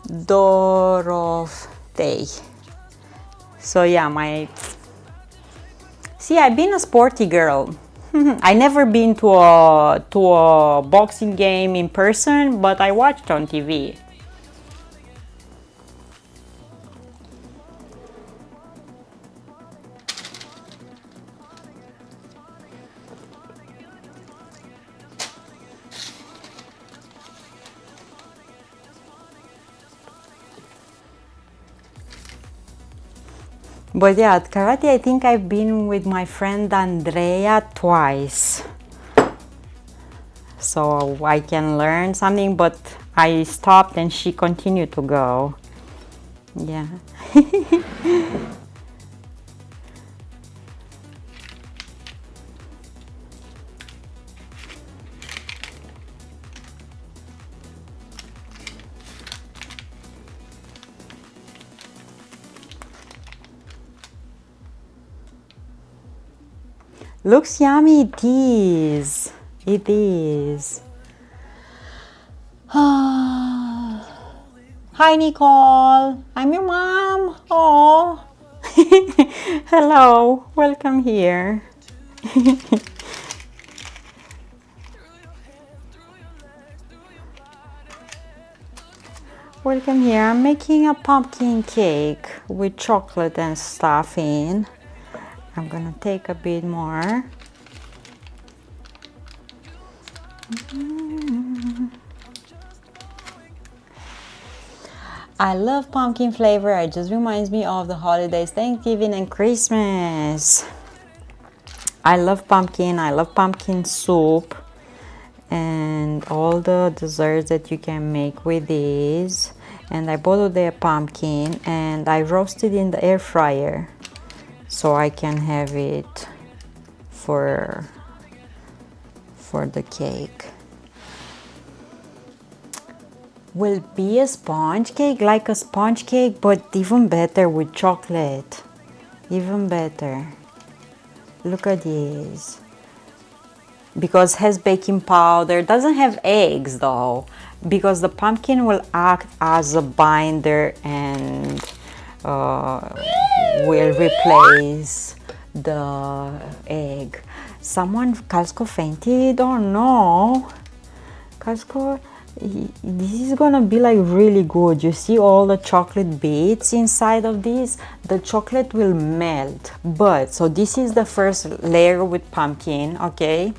Doroftei. So yeah, see, I've been a sporty girl. I never been to a boxing game in person, but I watched on TV. But yeah, at karate, I think I've been with my friend Andrea twice. So I can learn something, but I stopped and she continued to go. Yeah. Looks yummy, it is. It is. Hi, Nicole. I'm your mom. Oh. Hello. Welcome here. Welcome here. I'm making a pumpkin cake with chocolate and stuff in. I'm gonna take a bit more. I love pumpkin flavor. It just reminds me of the holidays, Thanksgiving and Christmas. I love pumpkin soup and all the desserts that you can make with these. And I bought the pumpkin and I roasted in the air fryer so I can have it for the cake. Will be a sponge cake, like a sponge cake, but even better with chocolate. Even better. Look at this. Because it has baking powder, doesn't have eggs though, because the pumpkin will act as a binder and will replace the egg. Someone, Calsco fainted? Oh no. Calsco, this is gonna be like really good. You see all the chocolate bits inside of this? The chocolate will melt. But, so this is the first layer with pumpkin, okay?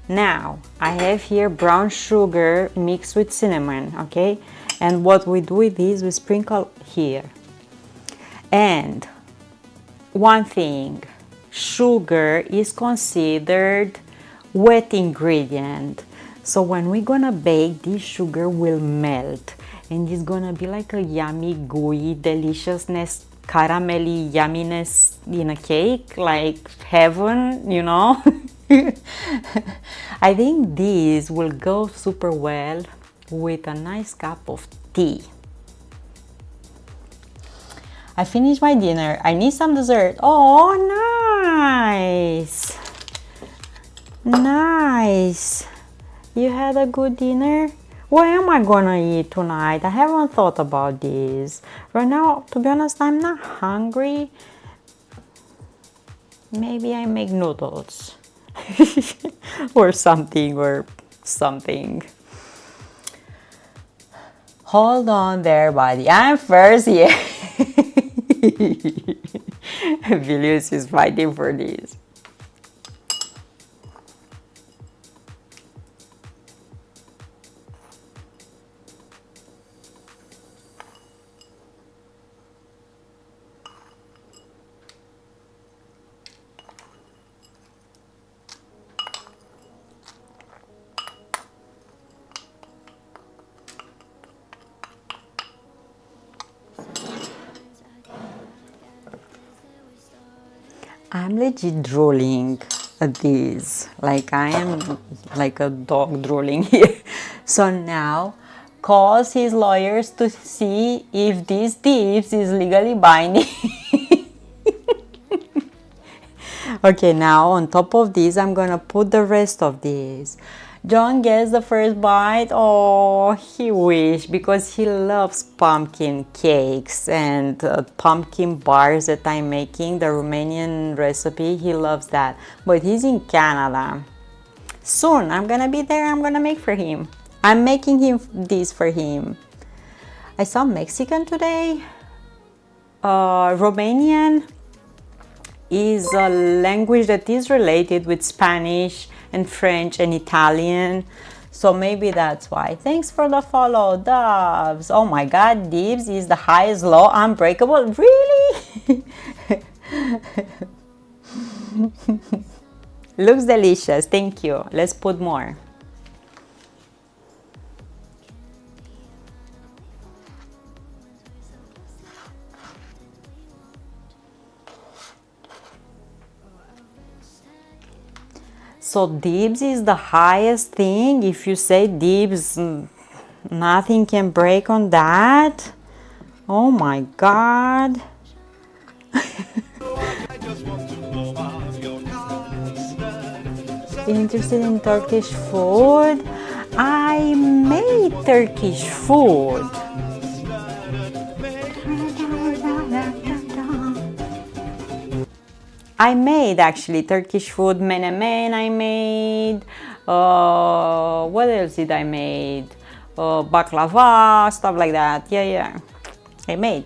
Now, I have here brown sugar mixed with cinnamon, okay? And what we do with this, we sprinkle here. And one thing, sugar is considered wet ingredient. So when we're gonna bake, this sugar will melt and it's gonna be like a yummy, gooey deliciousness, caramelly yumminess in a cake, like heaven, you know. I think this will go super well with a nice cup of tea. I finished my dinner. I need some dessert. Oh, nice. Nice. You had a good dinner? What am I gonna eat tonight? I haven't thought about this. Right now, to be honest, I'm not hungry. Maybe I make noodles. or something. Hold on there, buddy. I'm first here. Vilius is fighting for this. I'm legit drooling at this, like I am like a dog drooling here. So now calls his lawyers to see if this dips is legally binding. Okay, now on top of this, I'm gonna put the rest of this. John gets the first bite. Oh, he wish, because he loves pumpkin cakes and pumpkin bars that I'm making, the Romanian recipe. He loves that, but he's in Canada. Soon, I'm gonna be there. I'm gonna make for him. I'm making him this for him. I saw Mexican today. Romanian is a language that is related with Spanish and French and Italian, so maybe that's why. Thanks for the follow, Doves. Oh my god, Dibs is the highest low, unbreakable. Really? Looks delicious, thank you. Let's put more. So dibs is the highest thing. If you say dibs, nothing can break on that. Oh my god. Interested in Turkish food? I made Turkish food. I made actually Turkish food, menemen I made. What else did I made? baklava, stuff like that. Yeah, yeah, I made.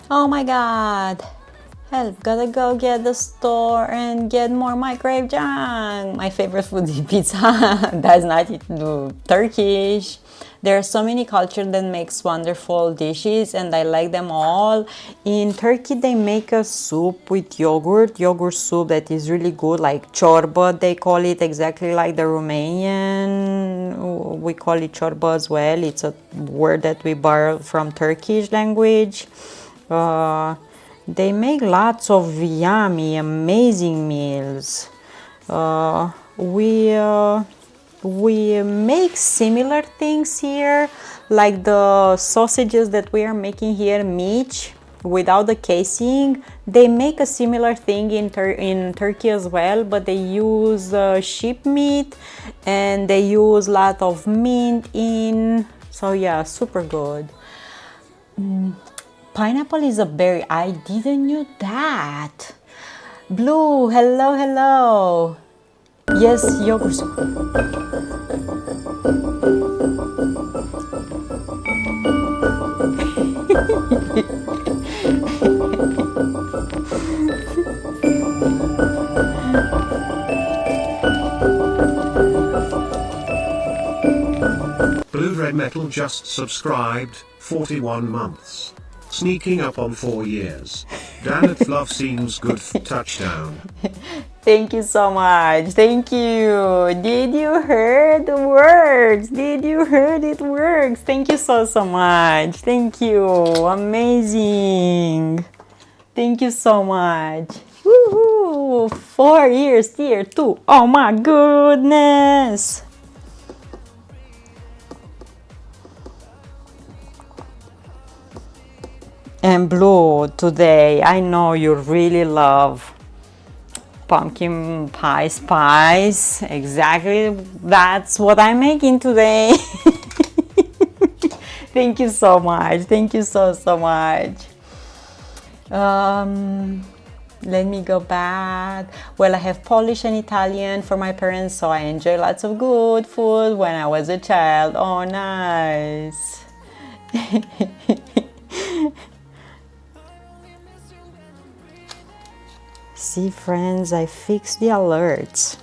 Oh my god. Help, gotta go get the store and get more microwave junk. My favorite food is pizza. That's not Turkish. There are so many cultures that makes wonderful dishes and I like them all. In Turkey they make a soup with yogurt soup that is really good, like chorba they call it, exactly like the Romanian. We call it chorba as well. It's a word that we borrow from Turkish language. They make lots of yummy, amazing meals. We make similar things here, like the sausages that we are making here, meat without the casing. They make a similar thing in Turkey as well, but they use sheep meat and they use a lot of mint in. So yeah, super good. Pineapple is a berry. I didn't knew that. Blue, hello, hello. Yes, yogurt soup. Blue Red Metal just subscribed, 41 months. Sneaking up on 4 years. Damn it, love seems good. Touchdown. Thank you so much. Thank you. Did you hear the words? Did you hear it works? Thank you so much. Thank you. Amazing. Thank you so much. Woohoo! 4 years, year 2. Oh my goodness. And Blue, today I know you really love pumpkin pie spice. Exactly, that's what I'm making today. Thank you so much. Thank you so much. Let me go back. Well, I have Polish and Italian for my parents, so I enjoy lots of good food when I was a child. Oh, nice. See, friends, I fixed the alerts.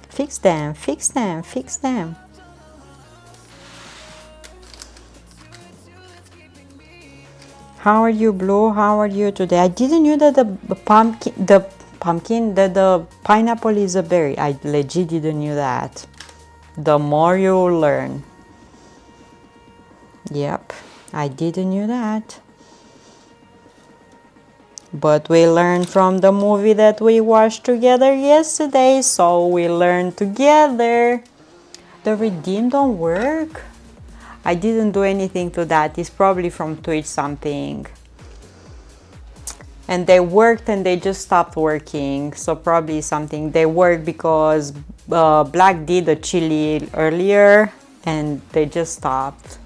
Fix them, fix them, fix them. How are you, Blue? How are you today? I didn't know that the pineapple is a berry. I legit didn't know that. The more you learn. Yep, I didn't know that. But we learned from the movie that we watched together yesterday, so we learned together. The redeem don't work? I didn't do anything to that. It's probably from Twitch something. And they worked and they just stopped working. So probably something. They worked because Black did the chili earlier and they just stopped.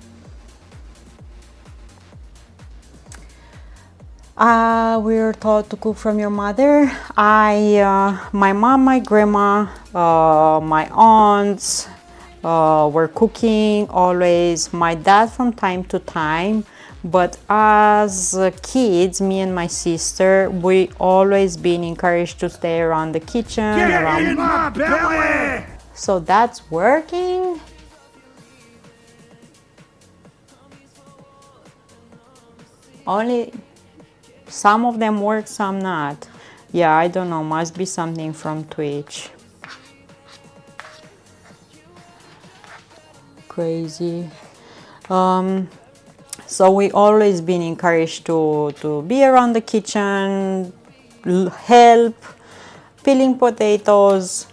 We were taught to cook from your mother. My mom, my grandma, my aunts were cooking always. My dad from time to time, But as kids, me and my sister, we always been encouraged to stay around the kitchen. In my belly! So that's working. Only some of them work, some not. Yeah, I don't know, must be something from Twitch. Crazy. So we always been encouraged to be around the kitchen, help, peeling potatoes,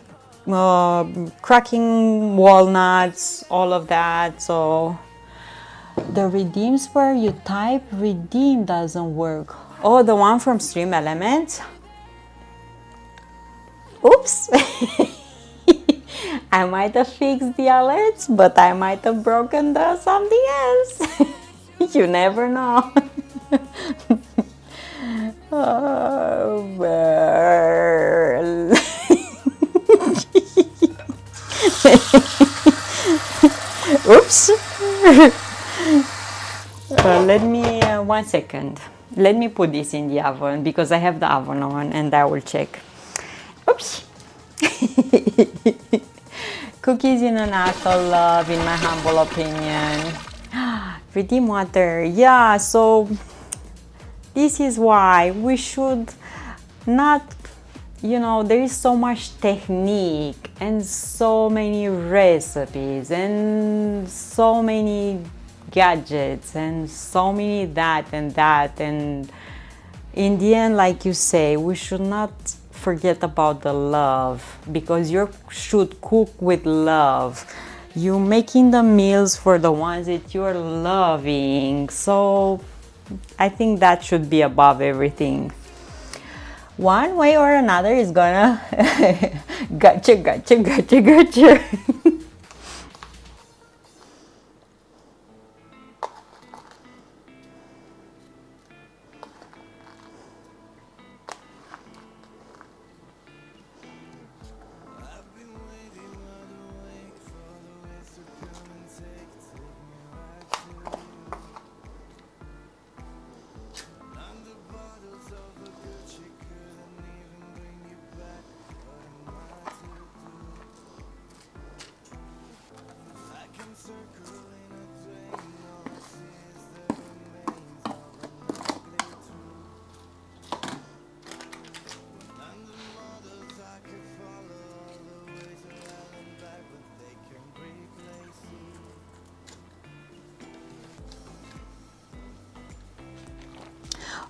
cracking walnuts, all of that. So the redeems where you type redeem doesn't work. Oh, the one from Stream Elements? Oops. I might have fixed the alerts, but I might have broken the something else. You never know. Oh, well. Oops. Let me, 1 second. Let me put this in the oven because I have the oven on and I will check. Oops. Cookies in an act of love, in my humble opinion. Redeem water. Yeah, so this is why we should not, there is so much technique and so many recipes and so many gadgets and so many that, and in the end, like you say, we should not forget about the love, because you should cook with love. You making the meals for the ones that you're loving. So I think that should be above everything. One way or another is gonna gotcha.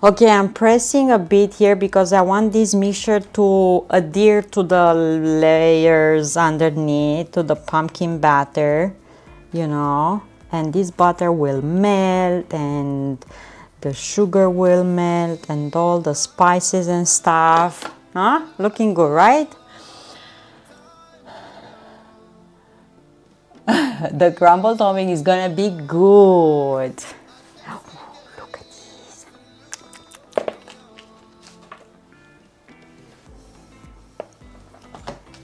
Okay, I'm pressing a bit here because I want this mixture to adhere to the layers underneath, to the pumpkin batter, and this butter will melt and the sugar will melt and all the spices and stuff. Huh? Looking good, right? The crumble topping is gonna be good.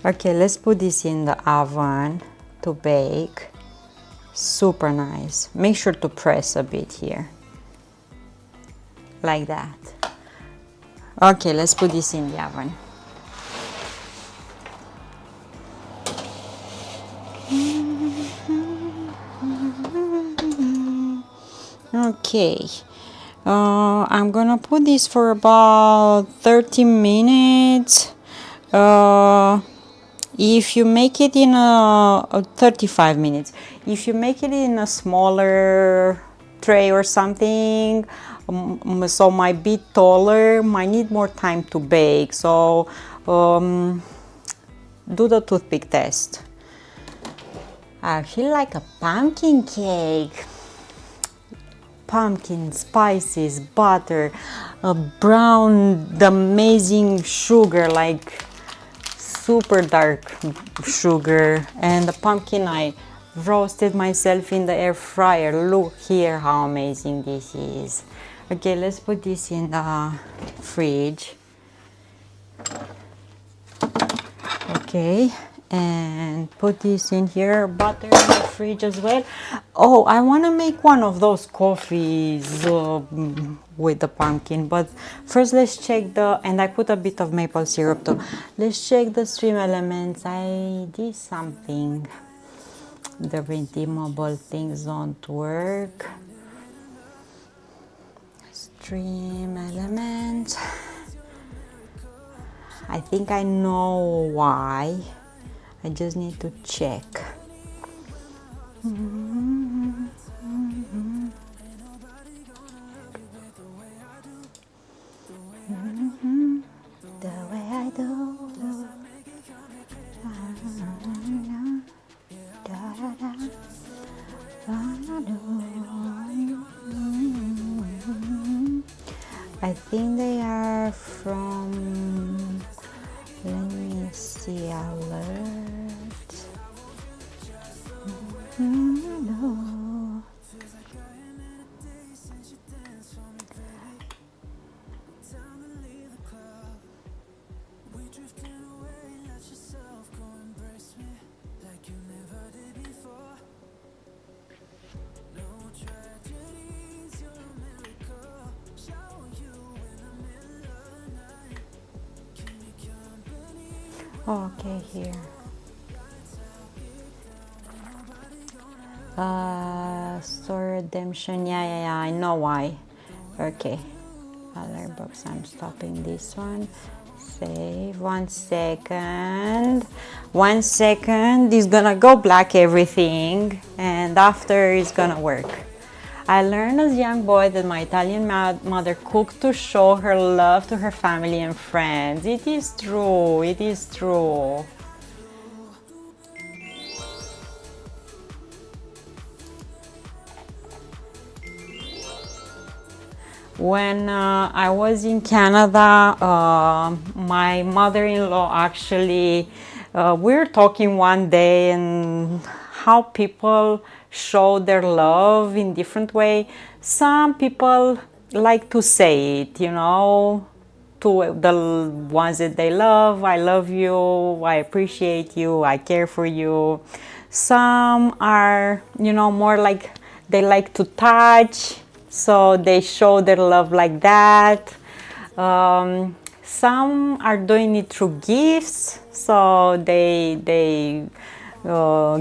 Okay, let's put this in the oven to bake. Super nice. Make sure to press a bit here. Like that. Okay, let's put this in the oven. Okay. I'm gonna put this for about 30 minutes. If you make it in 35 minutes, if you make it in a smaller tray or something, so might be taller, might need more time to bake. So do the toothpick test. I feel like a pumpkin cake. Pumpkin, spices, butter, the amazing sugar, like super dark sugar, and the pumpkin I roasted myself in the air fryer. Look here how amazing this is. Okay, let's put this in the fridge. Okay, and put this in here, butter in the fridge as well. Oh, I want to make one of those coffees with the pumpkin, but first let's check and I put a bit of maple syrup too. Let's check the stream elements. I did something. The redeemable things don't work. Stream element. I think I know why. I just need to check. The way I do. I think they are from, let me see, alert. No. Okay, here. Store redemption. Yeah, I know why. Okay. Alert box. I'm stopping this one. Save. 1 second. 1 second. It's gonna go black everything, and after it's gonna work. I learned as a young boy that my Italian mother cooked to show her love to her family and friends. It is true, it is true. When I was in Canada, my mother-in-law actually, we were talking one day and how people show their love in different way. Some people like to say it, you know, to the ones that they love. I love you, I appreciate you, I care for you. Some are, you know, more like they like to touch, so they show their love like that. Some are doing it through gifts, so they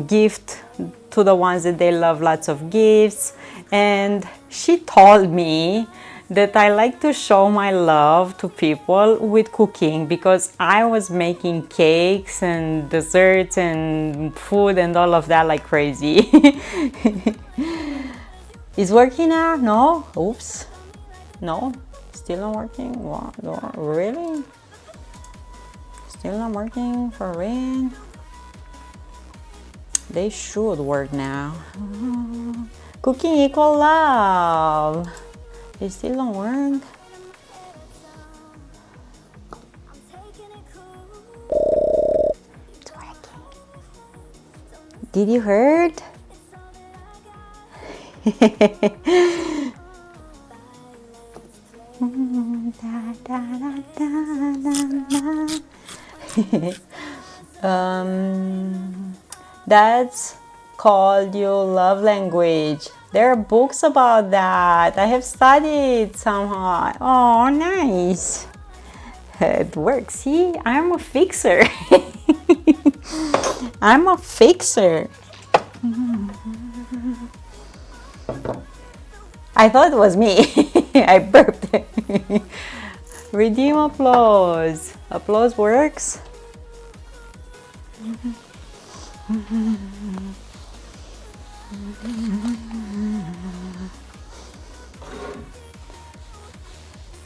gift to the ones that they love lots of gifts. And she told me that I like to show my love to people with cooking, because I was making cakes and desserts and food and all of that like crazy. Is working now? No? Oops. No? Still not working? What? Really? Still not working for real? They should work now. Cooking equal love. They still don't work. It's working. Did you heard? That's called your love language. There are books about that. I have studied somehow. Oh, nice. It works. See, I'm a fixer. I'm a fixer. I thought it was me. I burped. Redeem applause. Applause works.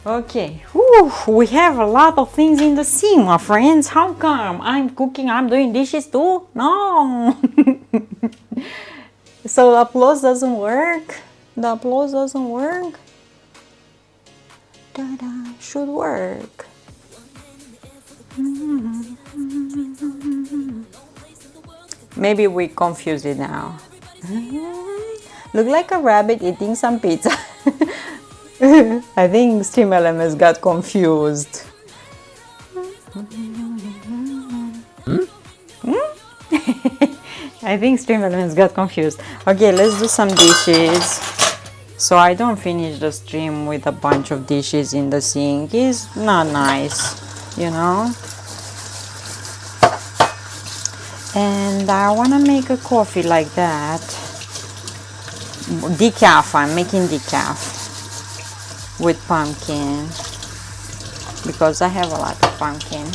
Okay, whew, we have a lot of things in the sink, my friends. How come I'm cooking, I'm doing dishes too? No. So applause doesn't work. The applause doesn't work. Ta-da, should work. Maybe we confuse it now. Look like a rabbit eating some pizza. I think Stream LMS got confused. Hmm? I think stream elements got confused. Okay, let's do some dishes. So I don't finish the stream with a bunch of dishes in the sink. It's not nice, you know. And I want to make a coffee like that. Decaf, I'm making decaf with pumpkin because I have a lot of pumpkin.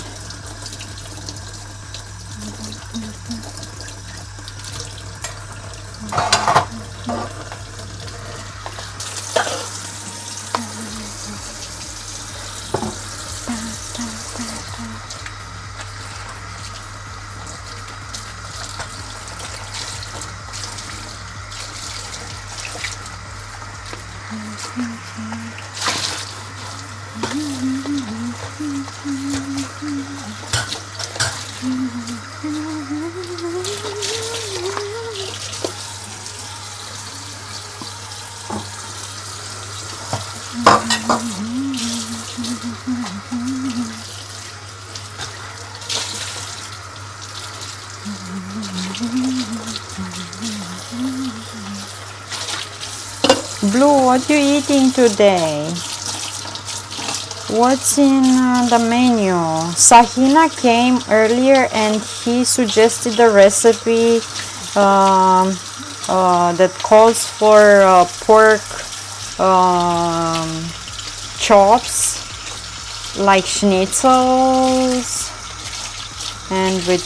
Blue, what you eating today? What's in the menu? Sahina came earlier and he suggested a recipe that calls for pork chops, like schnitzels, and with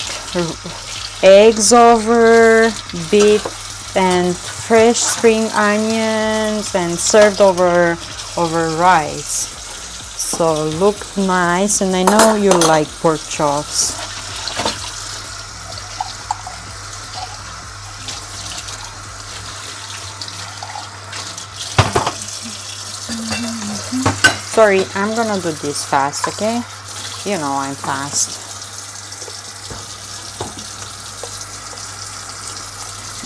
eggs over, beef and fresh spring onions, and served over rice. So looked nice, and I know you like pork chops. Sorry, I'm gonna do this fast, okay? You know I'm fast.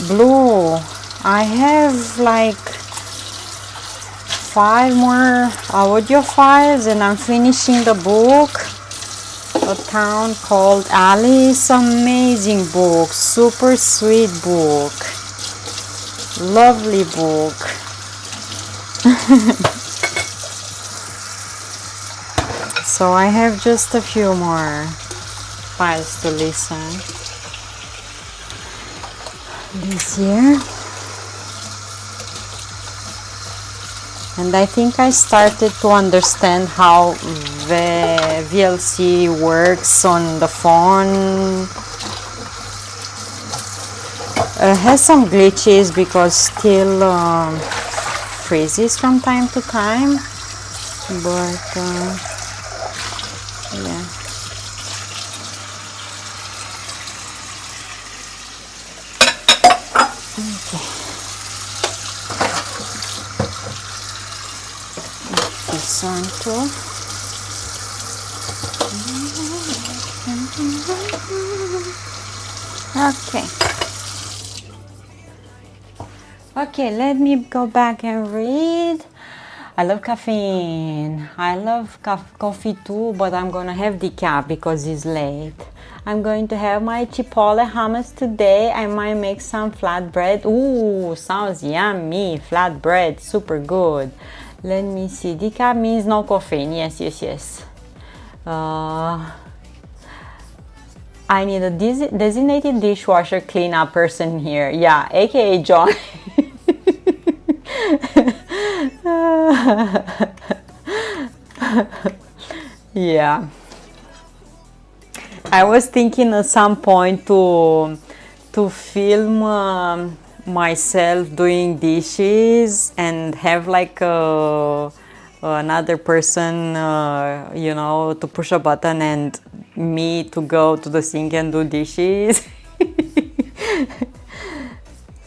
Blue, I have like 5 more audio files and I'm finishing the book, A Town Called Alice. Amazing book, super sweet book, lovely book. So I have just a few more files to listen this year. And I think I started to understand how the VLC works on the phone. It has some glitches because still freezes from time to time, but yeah. Okay. This one too. Okay. Okay, let me go back and read. I love caffeine. I love coffee too, but I'm gonna have decaf because it's late. I'm going to have my chipotle hummus today. I might make some flatbread. Ooh, sounds yummy. Flatbread, super good. Let me see. Decaf means no caffeine. Yes, yes, yes. I need a designated dishwasher cleanup person here. Yeah, aka John. Yeah. I was thinking at some point to film myself doing dishes and have like another person, you know, to push a button and me to go to the sink and do dishes.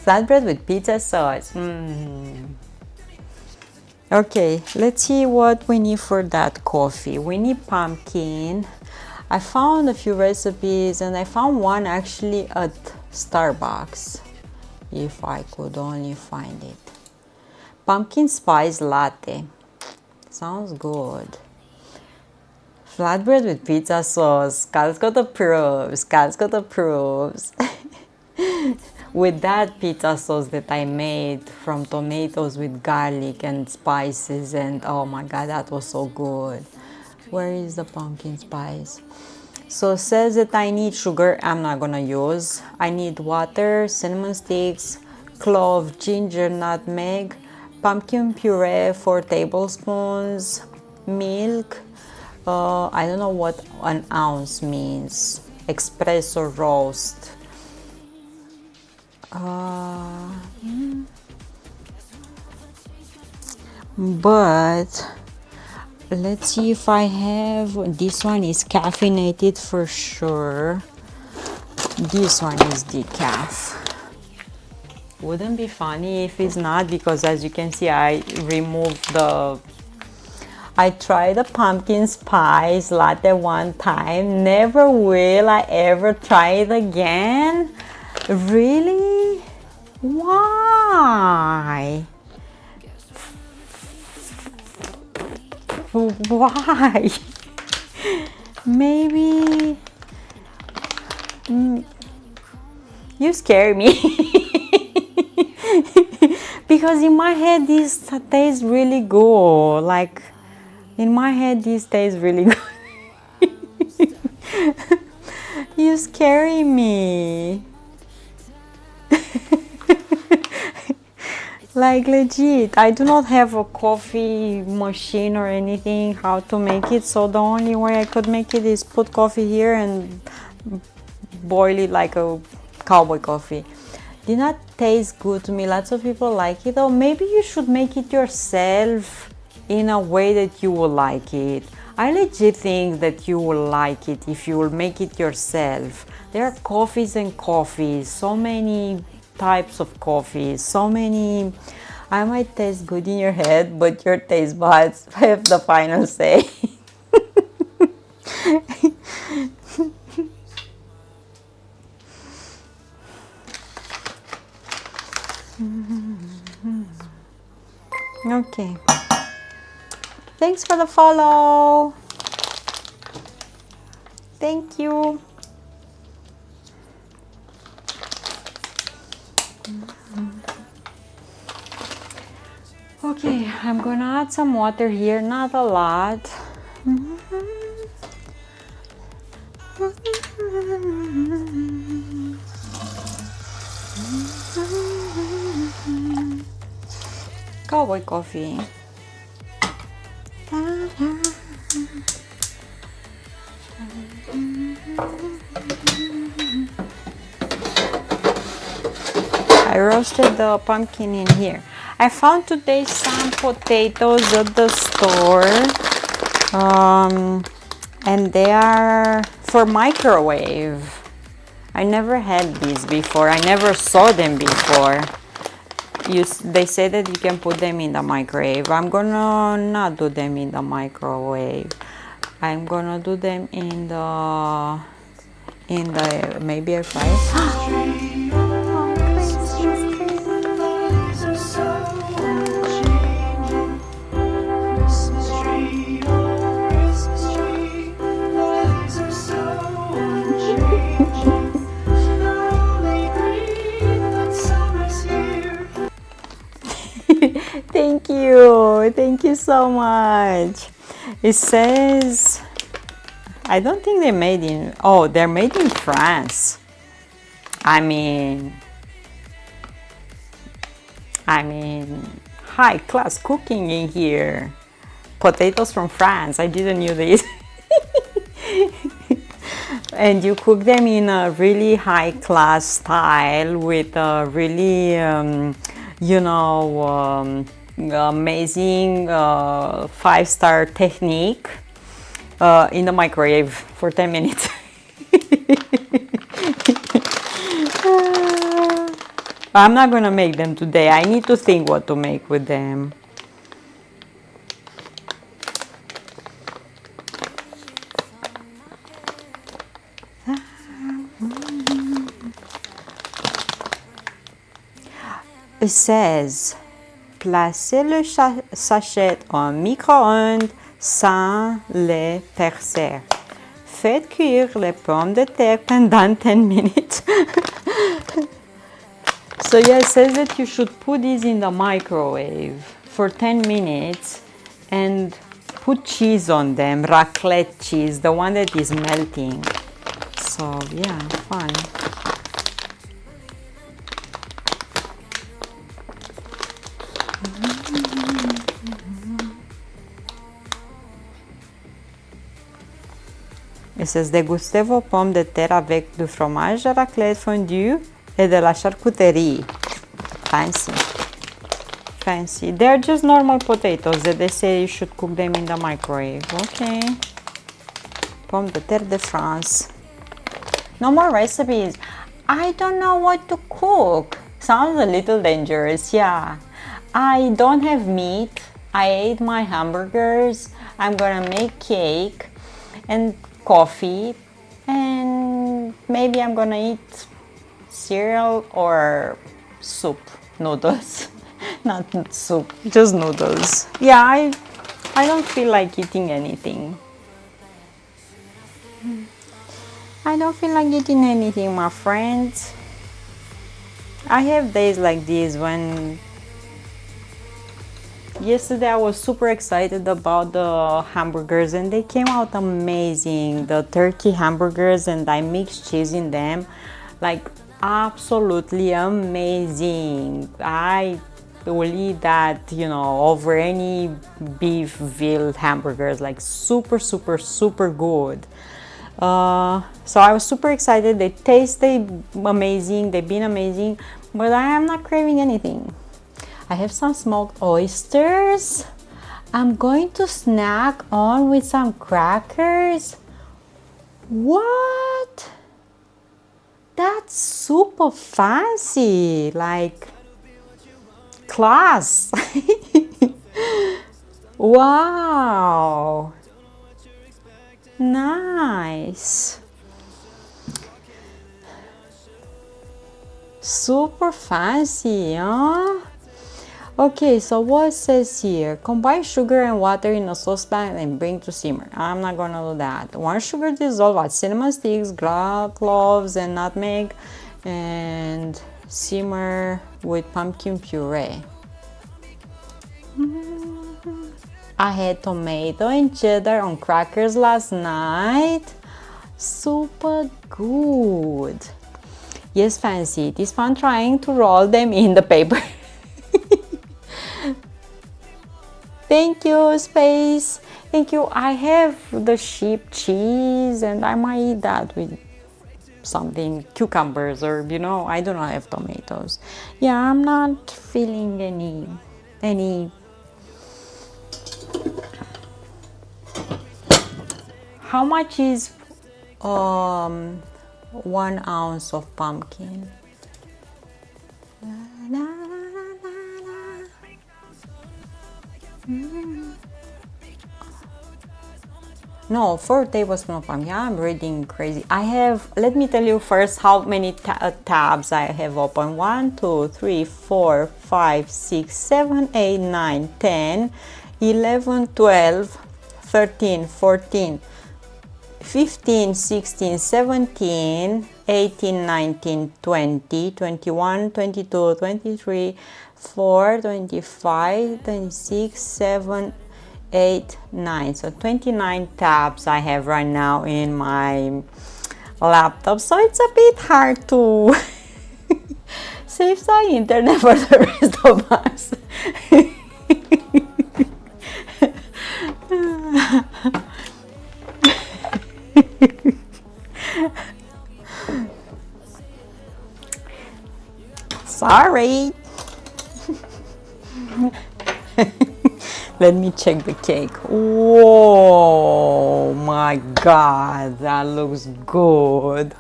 Flatbread with pizza sauce. Okay, let's see what we need for that coffee. We need pumpkin. I found a few recipes and I found one actually at Starbucks, if I could only find it. Pumpkin spice latte. Sounds good. Flatbread with pizza sauce. Calscott approves. Calscott approves. with that pizza sauce that I made from tomatoes with garlic and spices, and oh my god, that was so good. Where is the pumpkin spice? So it says that I need sugar, I'm not gonna use. I need water, cinnamon sticks, clove, ginger, nutmeg, pumpkin puree 4 tablespoons, milk. I don't know what an ounce means. Espresso roast. But let's see if I have. This one is caffeinated for sure. This one is decaf. Wouldn't be funny if it's not, because as you can see, I removed the. I tried the pumpkin spice latte one time. Never will I ever try it again. Really? Why? Why? Maybe you scare me. Because in my head this tastes really good. Like in my head this tastes really good. You scary me. Like legit, I do not have a coffee machine or anything how to make it, so the only way I could make it is put coffee here and boil it like a cowboy coffee. Did not taste good to me. Lots of people like it though. Maybe you should make it yourself in a way that you will like it. I legit think that you will like it if you will make it yourself. There are coffees and coffees, so many types of coffees, so many. I might taste good in your head, but your taste buds have the final say. Okay. Thanks for the follow. Thank you. Okay, I'm gonna add some water here, not a lot. Cowboy coffee. I roasted the pumpkin in here. I found today some potatoes at the store, and they are for microwave. I never had these before. I never saw them before. They say that you can put them in the microwave. I'm gonna not do them in the microwave. I'm gonna do them in the maybe air fryer. Thank you so much. It says, I don't think they're made in, oh, they're made in France. I mean, high class cooking in here. Potatoes from France, I didn't know this. And you cook them in a really high class style with a really, amazing 5-star technique in the microwave for 10 minutes. I'm not gonna make them today. I need to think what to make with them. It says, placez le sachet en micro-ondes sans les percer. Faites cuire les pommes de terre pendant 10 minutes. So yeah, it says that you should put these in the microwave for 10 minutes and put cheese on them, raclette cheese, the one that is melting. So yeah, fun. Il says dégustez vos pommes de terre avec du fromage raclette fondu et de la charcuterie. Fancy. Fancy. They're just normal potatoes that they say you should cook them in the microwave. Okay. Pommes de terre de France. No more recipes. I don't know what to cook. Sounds a little dangerous, yeah. I don't have meat. I ate my hamburgers. I'm gonna make cake and coffee, and maybe I'm gonna eat cereal or soup, noodles. Not soup, just noodles. Yeah, I don't feel like eating anything. I don't feel like eating anything, my friends. I have days like this when yesterday I was super excited about the hamburgers and they came out amazing. The turkey hamburgers, and I mixed cheese in them, like absolutely amazing. I will eat that, you know, over any beef veal hamburgers, like super good. So I was super excited. They tasted amazing, they've been amazing, but I am not craving anything. I have some smoked oysters. I'm going to snack on with some crackers. What? That's super fancy, like class. Wow. Nice. Super fancy, huh? Okay, so what says here? Combine sugar and water in a saucepan and bring to simmer. I'm not gonna do that. 1 sugar dissolve, add cinnamon sticks, cloves, and nutmeg, and simmer with pumpkin puree. I had tomato and cheddar on crackers last night. Super good. Yes, Fancy, it is fun trying to roll them in the paper. Thank you, Space. Thank you. I have the sheep cheese and I might eat that with something, cucumbers, or you know, I do not have tomatoes. Yeah, I'm not feeling any. How much is 1 ounce of pumpkin? No, 4 tablespoons of pumpkin. I'm reading crazy. I have, let me tell you first how many tabs I have open. 1, 2, 3, 4, 5, 6, 7, 8, 9, 10, 11, 12, 13, 14, 15, 16, 17, 18, 19, 20, 21, 22, 23, 4, 25, 26, 7, 8, 9. So 29 tabs I have right now in my laptop. So it's a bit hard to save the internet for the rest of us. Sorry. Let me check the cake. Whoa, my God, that looks good.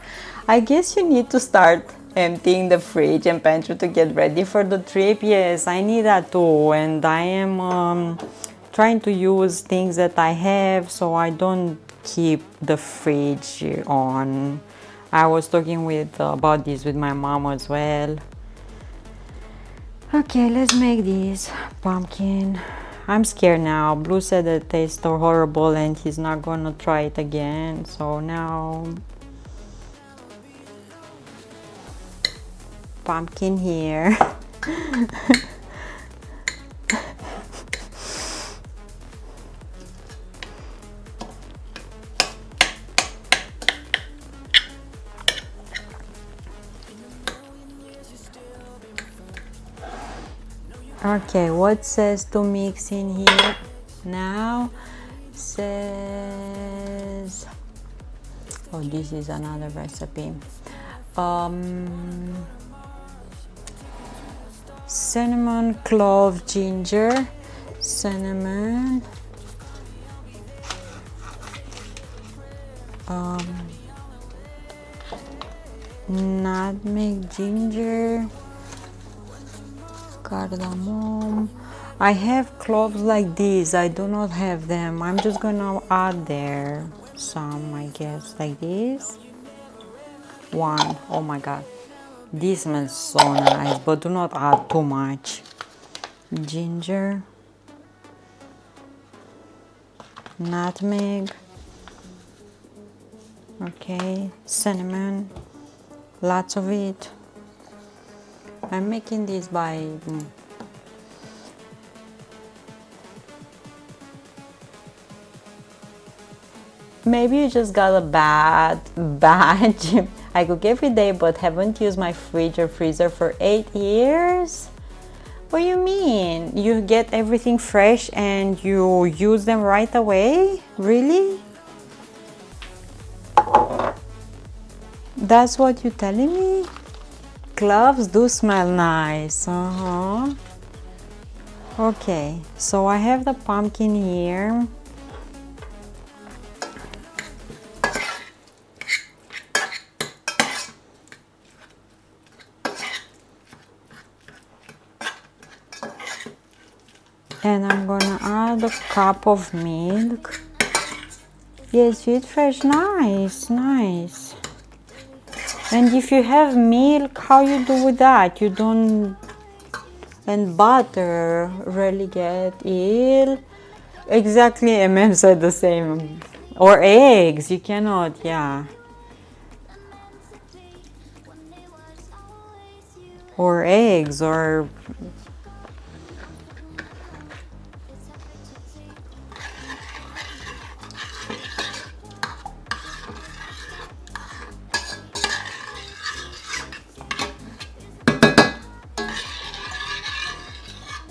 I guess you need to start emptying the fridge and pantry to get ready for the trip. Yes, I need that too. And I am trying to use things that I have so I don't keep the fridge on. I was talking about this with my mom as well. Okay, let's make this pumpkin. I'm scared now. Blue said that it tastes horrible and he's not gonna try it again. So now pumpkin here. Okay, what says to mix in here now? Says, oh, this is another recipe. Cinnamon, clove, ginger, cinnamon, nutmeg, ginger, cardamom. I have cloves like this. I do not have them. I'm just gonna add there some, I guess, like this. One. Oh my god, this smells so nice, but do not add too much. Ginger, nutmeg, okay, cinnamon, lots of it. I'm making this by maybe you just got a bad batch. I cook every day but haven't used my fridge or freezer for 8 years. What do you mean? You get everything fresh and you use them right away? Really? That's what you're telling me? Cloves do smell nice. Okay, so I have the pumpkin here. And I'm gonna add a cup of milk. Yes, sweet fresh, nice, nice. And if you have milk, how you do with that? You don't, and butter really get ill. Exactly, MM said the same. Or eggs, you cannot, yeah. Or eggs, or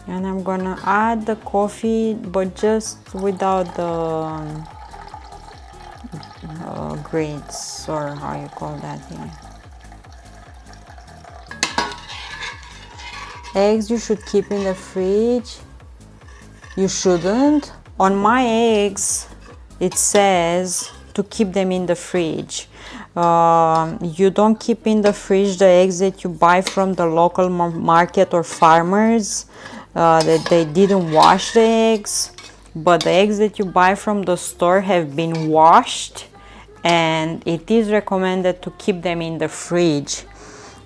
and I'm gonna add the coffee, but just without the grits, or how you call that here. Eggs you should keep in the fridge. You shouldn't. On my eggs, it says to keep them in the fridge. You don't keep in the fridge the eggs that you buy from the local market or farmers. That they didn't wash the eggs, but the eggs that you buy from the store have been washed, and it is recommended to keep them in the fridge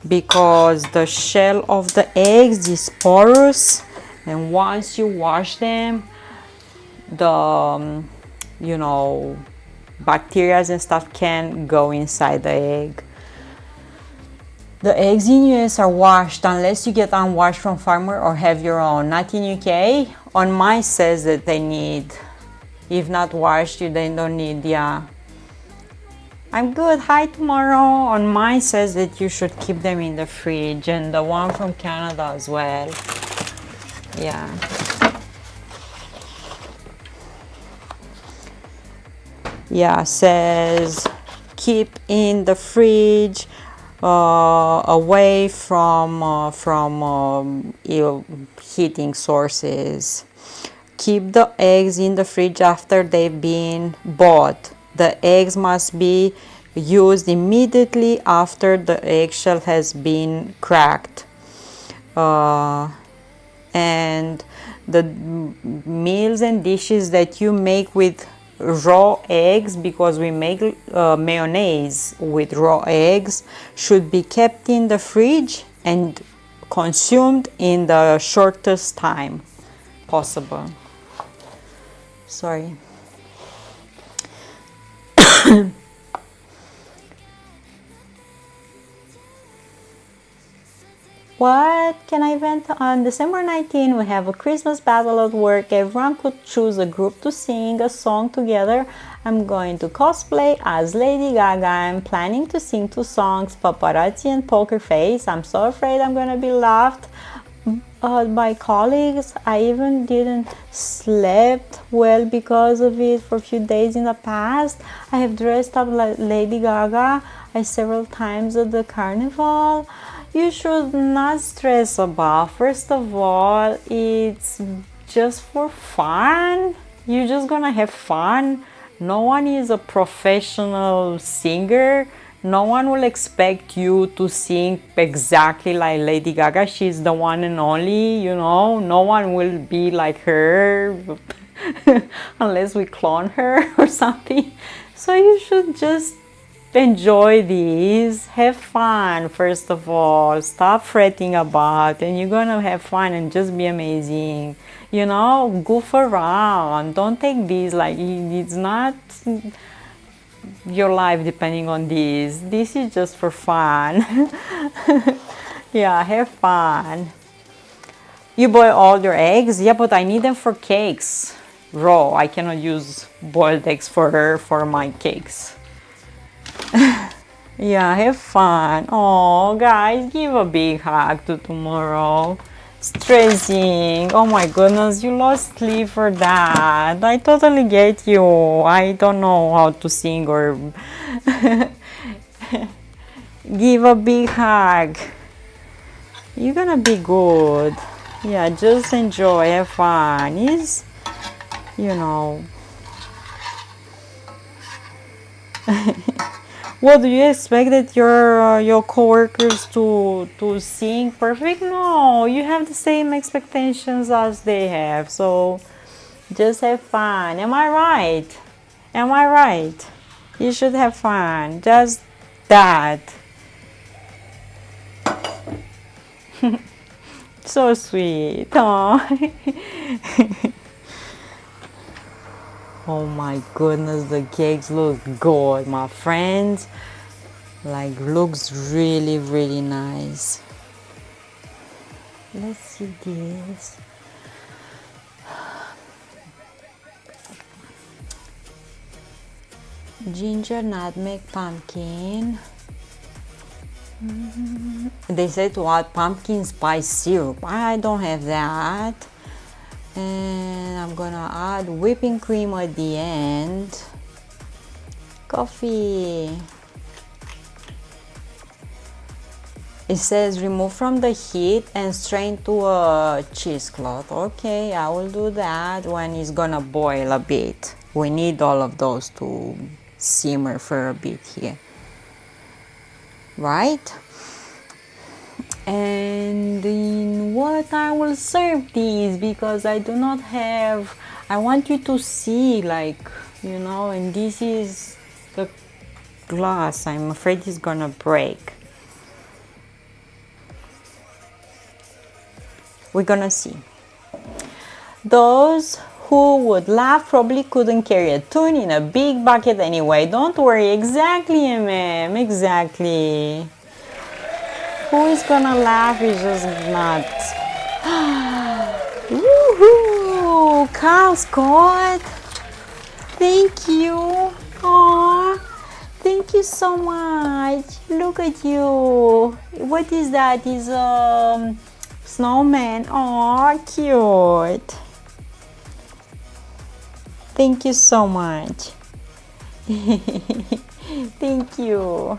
because the shell of the eggs is porous, and once you wash them, the you know, bacteria and stuff can go inside the egg. The eggs in US are washed unless you get unwashed from farmer or have your own. Not in UK. On mine says that they need, if not washed, you then don't need, yeah. I'm good, hi tomorrow. On mine says that you should keep them in the fridge, and the one from Canada as well. Yeah. Yeah, says keep in the fridge. Away from heating sources. Keep the eggs in the fridge after they've been bought. The eggs must be used immediately after the eggshell has been cracked. And the meals and dishes that you make with raw eggs, because we make mayonnaise with raw eggs, should be kept in the fridge and consumed in the shortest time possible. Sorry. What can I vent? On December 19, we have a Christmas battle at work. Everyone could choose a group to sing a song together. I'm going to cosplay as Lady Gaga. I'm planning to sing 2 songs, Paparazzi and Poker Face. I'm so afraid I'm gonna be laughed by colleagues. I even didn't slept well because of it for a few days in the past. I have dressed up like Lady Gaga several times at the carnival. You should not stress about. First of all, it's just for fun. You're just gonna have fun. No one is a professional singer. No one will expect you to sing exactly like Lady Gaga. She's the one and only, you know. No one will be like her unless we clone her or something. So you should just enjoy these, have fun. First of all, stop fretting about, and you're gonna have fun and just be amazing, you know. Goof around, don't take these like it's not your life depending on this. This is just for fun. Yeah, have fun. You boil all your eggs? Yeah, but I need them for cakes raw. I cannot use boiled eggs for my cakes. Yeah, have fun. Oh, guys, give a big hug to tomorrow. Stressing. Oh my goodness, you lost sleep for that. I totally get you. I don't know how to sing or give a big hug. You're gonna be good. Yeah, just enjoy, have fun. It's, you know. What do you expect that your coworkers to sing perfect? No, you have the same expectations as they have. So just have fun. Am I right? Am I right? You should have fun. Just that. So sweet. Oh. Oh my goodness, the cakes look good, my friends. Like, looks really, really nice. Let's see this. Ginger, nutmeg, pumpkin. They say to add pumpkin spice syrup. I don't have that. And I'm gonna add whipping cream at the end. Coffee. It says remove from the heat and strain to a cheesecloth. Okay, I will do that when it's gonna boil a bit. We need all of those to simmer for a bit here. Right? And in what I will serve these, because I do not have, I want you to see, like, you know, and this is the glass. I'm afraid it's gonna break. We're gonna see. Those who would laugh probably couldn't carry a tune in a big bucket anyway. Don't worry. Exactly, ma'am. Exactly. Who is gonna laugh is just not. Woohoo! Carl Scott! Thank you! Aww! Thank you so much! Look at you! What is that? Is a snowman. Aww, cute! Thank you so much! Thank you!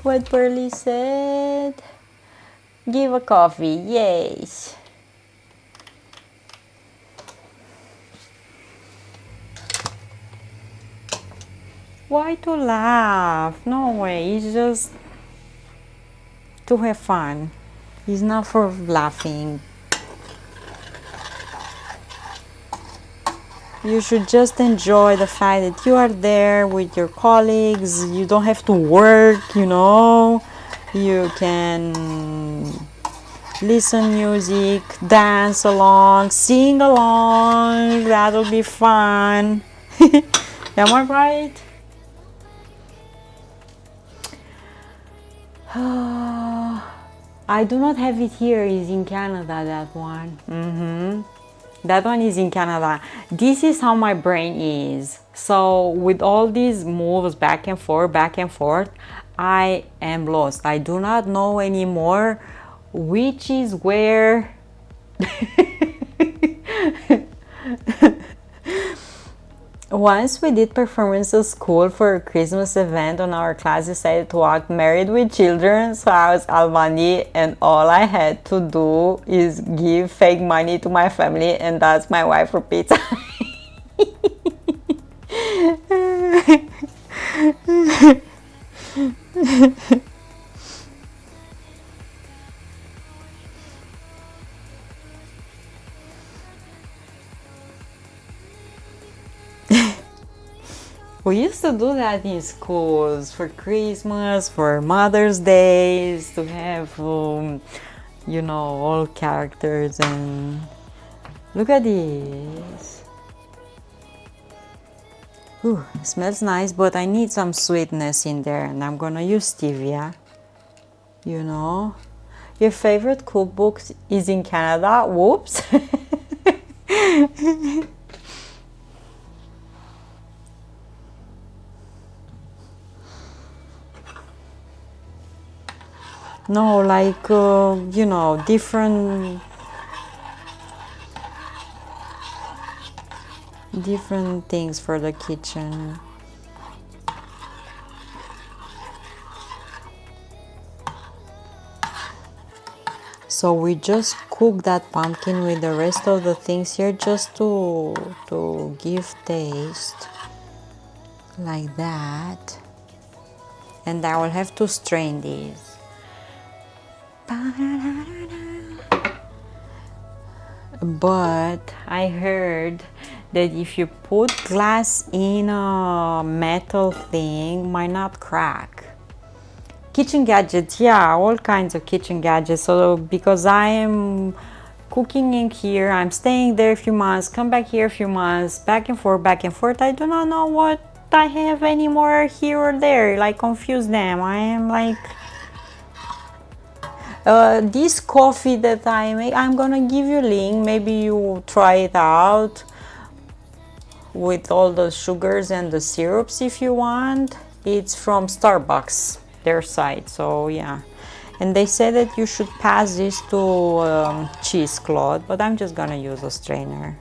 What Pearly said? Give a coffee, yes. Why to laugh? No way, it's just to have fun. It's not for laughing. You should just enjoy the fact that you are there with your colleagues. You don't have to work, you know. You can listen music, dance along, sing along. That'll be fun. Am I right? I do not have it here. It's in Canada, that one. That one is in Canada. This is how my brain is. So with all these moves back and forth, I am lost. I do not know anymore which is where. Once we did performance at school for a Christmas event on our class decided to act married with children, so I was Albany and all I had to do is give fake money to my family and that's my wife for pizza. We used to do that in schools for Christmas, for Mother's Days, to have, you know, all characters. And look at this. Ooh, smells nice, but I need some sweetness in there, and I'm gonna use stevia. You know, your favorite cookbook is in Canada. Whoops. No, like, you know, different things for the kitchen. So we just cook that pumpkin with the rest of the things here just to give taste like that. And I will have to strain these. But I heard that if you put glass in a metal thing, might not crack. Kitchen gadgets, yeah, all kinds of kitchen gadgets. So because I am cooking in here, I'm staying there a few months, come back here a few months, back and forth, I do not know what I have anymore here or there, like confuse them. I am like, this coffee that I make, I'm gonna give you a link, maybe you try it out with all the sugars and the syrups if you want. It's from Starbucks, their site, so yeah. And they say that you should pass this to cheesecloth, but I'm just gonna use a strainer.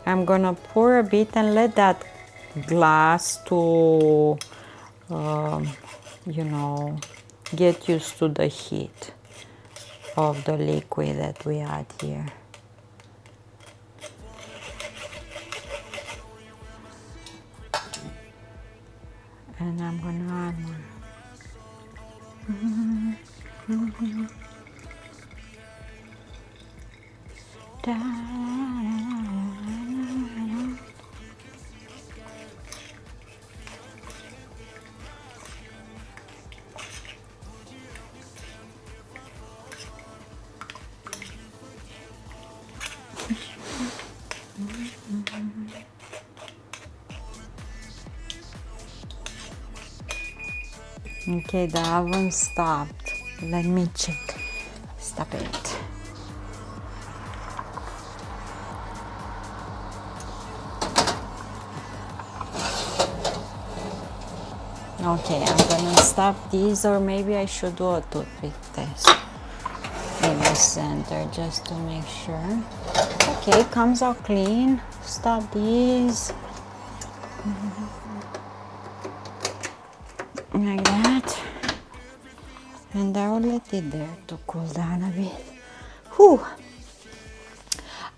I'm gonna pour a bit and let that glass to, you know, get used to the heat of the liquid that we add here. And I'm gonna add more. Okay, the oven stopped. Let me check. Stop it. Okay, I'm gonna stop these, or maybe I should do a toothpick test in the center just to make sure. Okay, comes out clean. Stop these. Like that. And I will let it there to cool down a bit. Whew.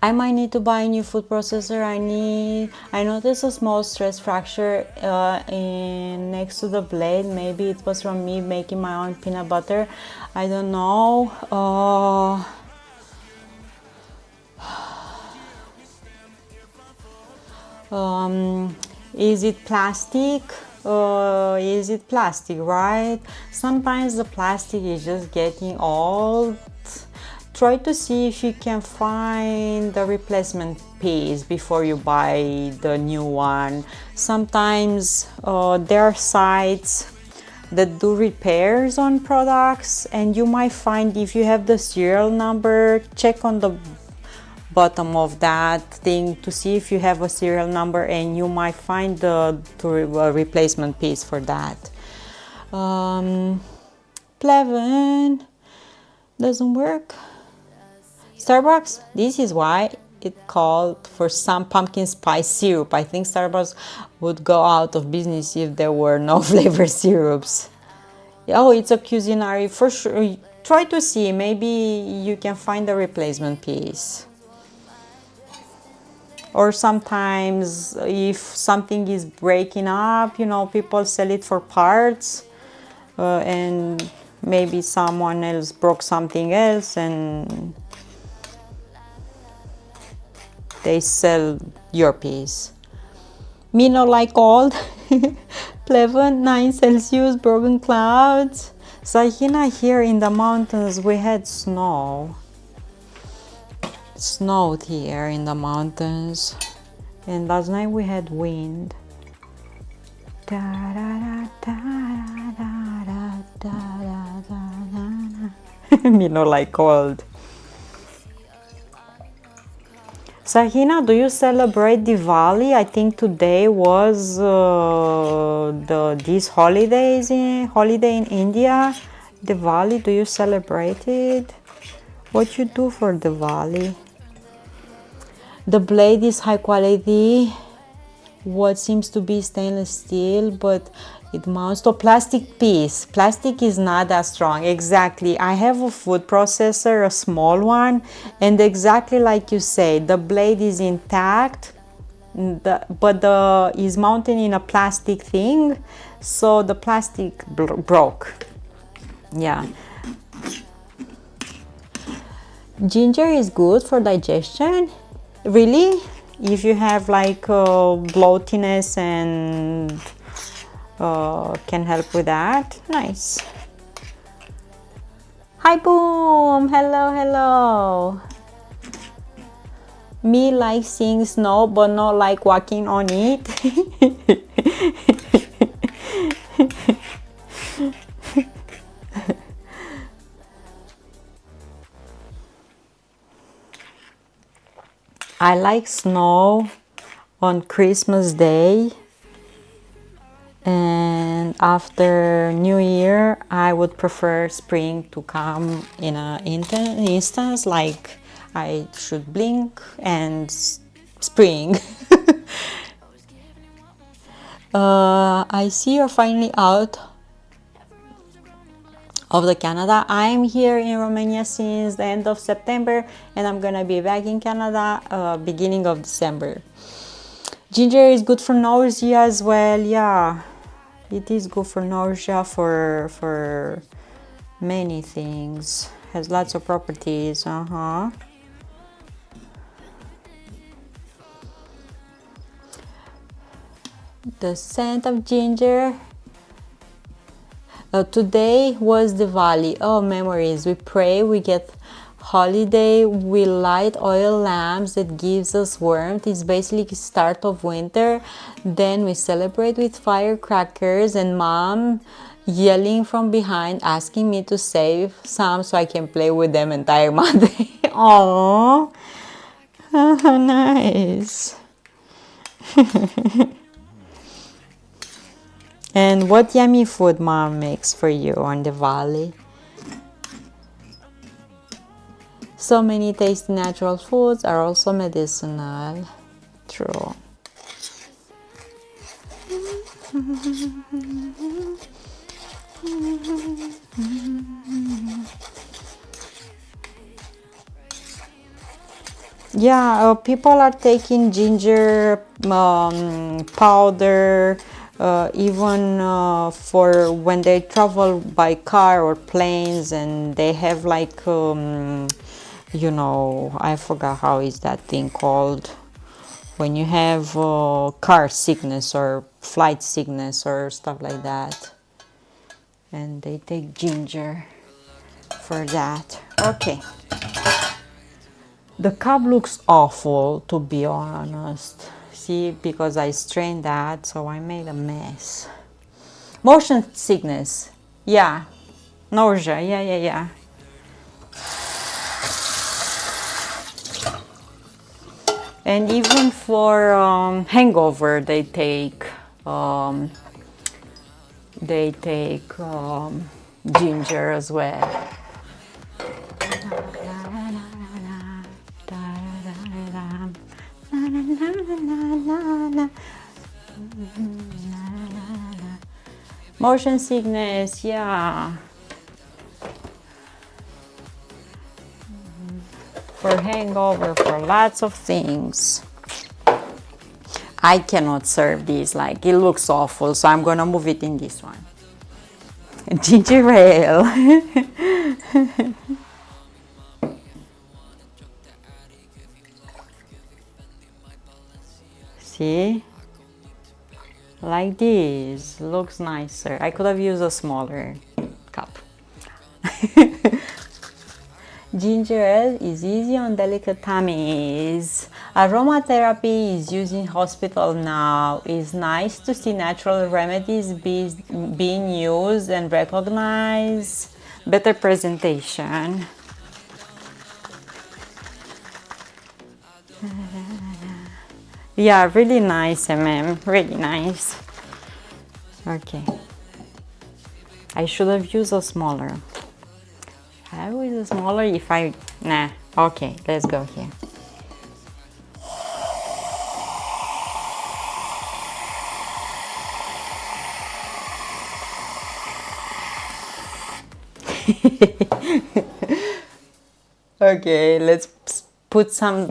I might need to buy a new food processor. I noticed a small stress fracture next to the blade. Maybe it was from me making my own peanut butter. I don't know. Is it plastic? Is it plastic, right? Sometimes the plastic is just getting old, try to see if you can find the replacement piece before you buy the new one. Sometimes there are sites that do repairs on products, and you might find, if you have the serial number, check on the bottom of that thing to see if you have a serial number, and you might find the replacement piece for that. Pleven doesn't work. Starbucks, this is why it called for some pumpkin spice syrup. I think Starbucks would go out of business if there were no flavor syrups. Oh, it's a culinary for sure. Try to see, maybe you can find a replacement piece. Or sometimes if something is breaking up, you know, people sell it for parts, and maybe someone else broke something else and they sell your piece. Me no like cold. Pleasant 9 Celsius, broken clouds. Sahina, here in the mountains we had snow. Snowed here in the mountains, and last night we had wind. Me no like cold. Sahina, do you celebrate Diwali? I think today was these holiday in India. Diwali, do you celebrate it? What you do for Diwali? The blade is high quality. What seems to be stainless steel, but it mounts to a plastic piece. Plastic is not that strong. Exactly. I have a food processor, a small one, and exactly like you say, the blade is intact, but is mounted in a plastic thing, so the plastic broke. Yeah. Ginger is good for digestion. Really? If you have like bloatiness and can help with that. Nice. Hi Boom! Hello, hello. Me like seeing snow but not like walking on it. I like snow on Christmas Day, and after New Year I would prefer spring to come in an instance, like I should blink and spring. I see you're finally out of the Canada. I'm here in Romania since the end of September, and I'm gonna be back in Canada beginning of December. Ginger is good for nausea as well. Yeah, it is good for nausea, for many things. Has lots of properties. The scent of ginger. Today was Diwali. Oh, memories. We pray, we get holiday, we light oil lamps that gives us warmth. It's basically start of winter. Then we celebrate with firecrackers and mom yelling from behind, asking me to save some so I can play with them entire Monday. Aww. Nice. And what yummy food mom makes for you on Diwali? So many tasty natural foods are also medicinal. True. Yeah, people are taking ginger powder, even for when they travel by car or planes, and they have like, you know, I forgot how is that thing called, when you have car sickness or flight sickness or stuff like that, and they take ginger for that. Okay. The cup looks awful, to be honest. See, because I strained that, so I made a mess. Motion sickness. Yeah. Nausea. Yeah. And even for hangover, they take ginger as well. Motion sickness, yeah. For hangover, for lots of things. I cannot serve this, like it looks awful, so I'm gonna move it in this one. Ginger ale. See? Like this, looks nicer. I could have used a smaller cup. Ginger ale is easy on delicate tummies. Aromatherapy is used in hospital now. It's nice to see natural remedies being used and recognized. Better presentation. Yeah, really nice, really nice. Okay. I should have used a smaller. I will use a smaller if I... Nah. Okay, let's go here. Okay, let's put some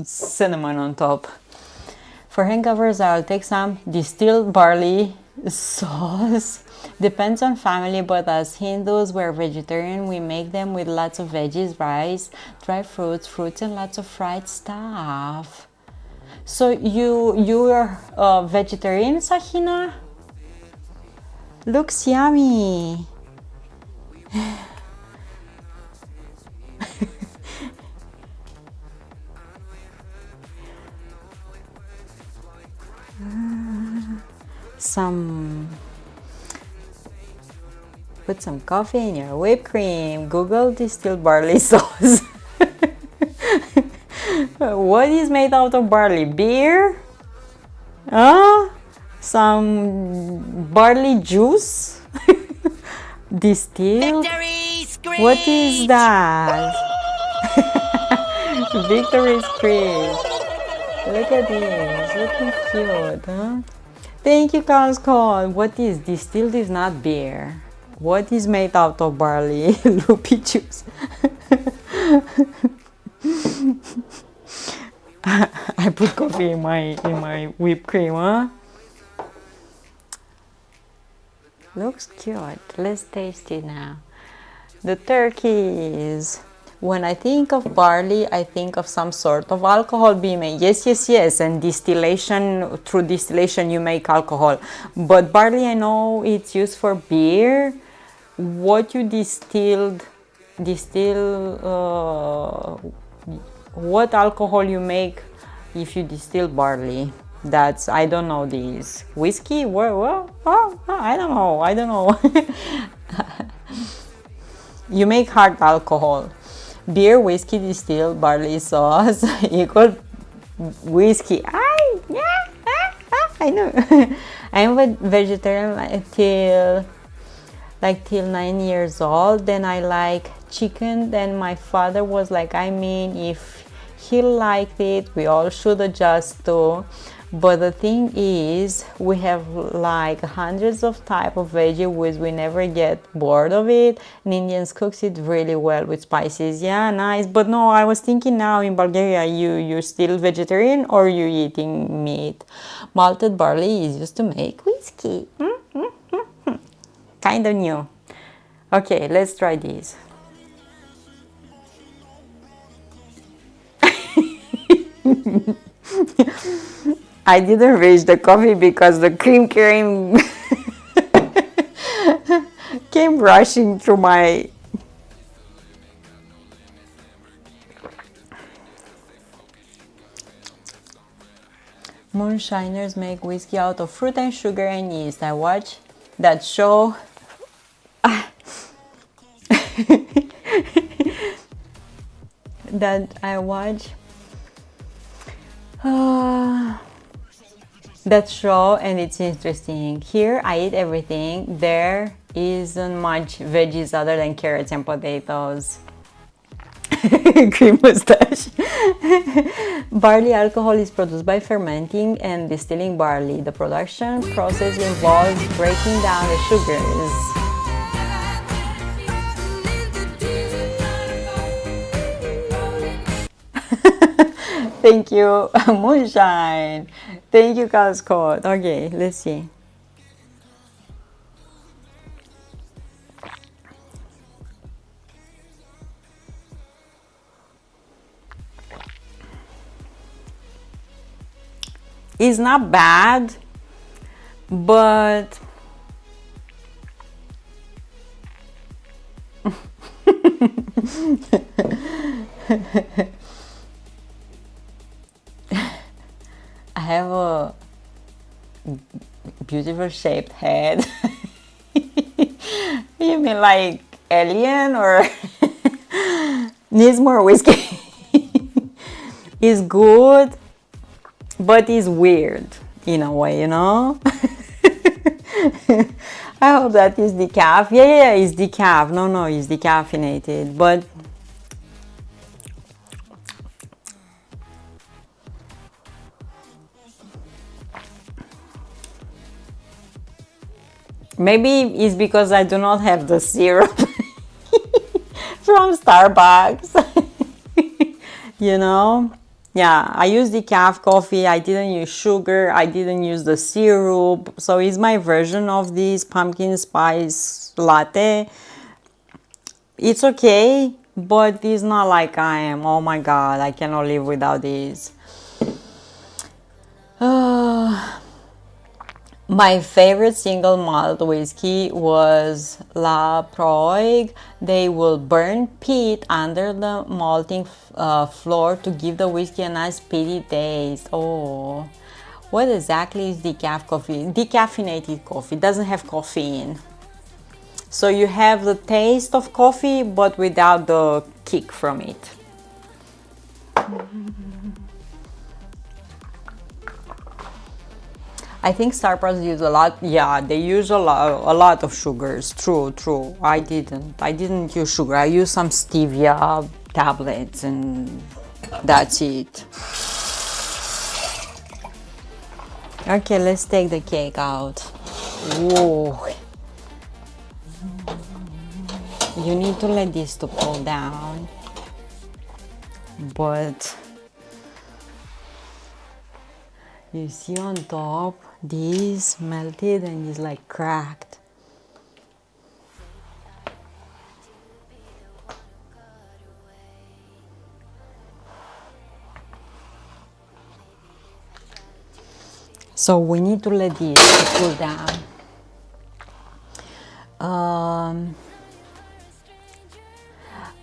cinnamon on top. For hangovers, I'll take some distilled barley sauce. Depends on family, but as Hindus, we're vegetarian. We make them with lots of veggies, rice, dry fruits, and lots of fried stuff. So you are vegetarian, Sahina? Looks yummy. Put some coffee in your whipped cream. Google distilled barley sauce. What is made out of barley? Beer? Some barley juice? Distilled? What is that? Victory screech. Look at this. Looking cute, huh? Thank you, Carl Scott. What is distilled is not beer. What is made out of barley? Loopy juice. I put coffee in my whipped cream, huh? Looks cute. Let's taste it now. The turkeys. When I think of barley, I think of some sort of alcohol being made. Yes. And distillation, through distillation, you make alcohol. But barley, I know it's used for beer. What you what alcohol you make if you distill barley? That's, I don't know this. Whiskey? What? Oh, I don't know. You make hard alcohol. Beer, whiskey, distilled, barley sauce equal whiskey. I know. I'm a vegetarian till 9 years old. Then I like chicken. Then my father was like, if he liked it, we all should adjust to. But the thing is, we have like hundreds of type of veggie which we never get bored of it. And Indians cooks it really well with spices. Yeah, nice. But no, I was thinking now in Bulgaria, you're still vegetarian or you eating meat? Malted barley is used to make whiskey. Kind of new. Okay, let's try this. I didn't reach the coffee because the cream came rushing through my Moonshiners make whiskey out of fruit and sugar and yeast. I watch that show. That I watch that show, and it's interesting. Here I eat everything. There isn't much veggies other than carrots and potatoes. Cream mustache. Barley alcohol is produced by fermenting and distilling barley. The production process involves breaking down the sugars. Thank you, Moonshine. Thank you, Scott. Okay, let's see. It's not bad, but I have a beautiful shaped head. You mean like alien or needs more whiskey? It's good, but it's weird in a way, you know? I hope that is decaf. Yeah, it's decaf. No, it's decaffeinated, but maybe it's because I do not have the syrup from Starbucks. You know? Yeah, I use decaf coffee. I didn't use sugar. I didn't use the syrup. So it's my version of this pumpkin spice latte. It's okay, but it's not like I am, oh my god, I cannot live without this. My favorite single malt whiskey was La Proig. They will burn peat under the malting floor to give the whiskey a nice peaty taste. Oh, what exactly is decaf coffee? Decaffeinated coffee. It doesn't have caffeine. So you have the taste of coffee, but without the kick from it. I think Starbucks use a lot. Yeah, they use a lot of sugars. True. I didn't use sugar. I used some stevia tablets, and that's it. Okay, let's take the cake out. Whoa. You need to let this to cool down. But you see on top, this melted and is like cracked. So we need to let this cool down.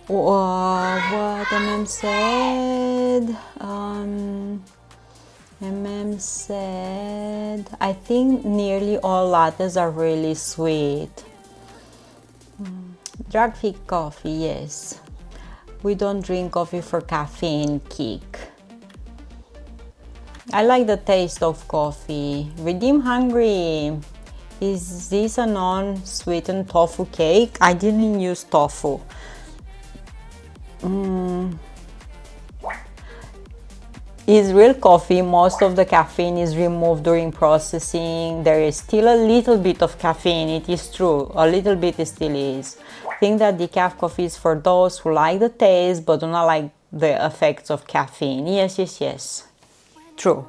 What MM said? MM said, I think nearly all lattes are really sweet. Drug-free coffee, yes. We don't drink coffee for caffeine kick. I like the taste of coffee. Redeem Hungry. Is this a non-sweetened tofu cake? I didn't use tofu. Is real coffee. Most of the caffeine is removed during processing. There is still a little bit of caffeine, it is true. A little bit it still is. I think that decaf coffee is for those who like the taste but do not like the effects of caffeine. Yes. True.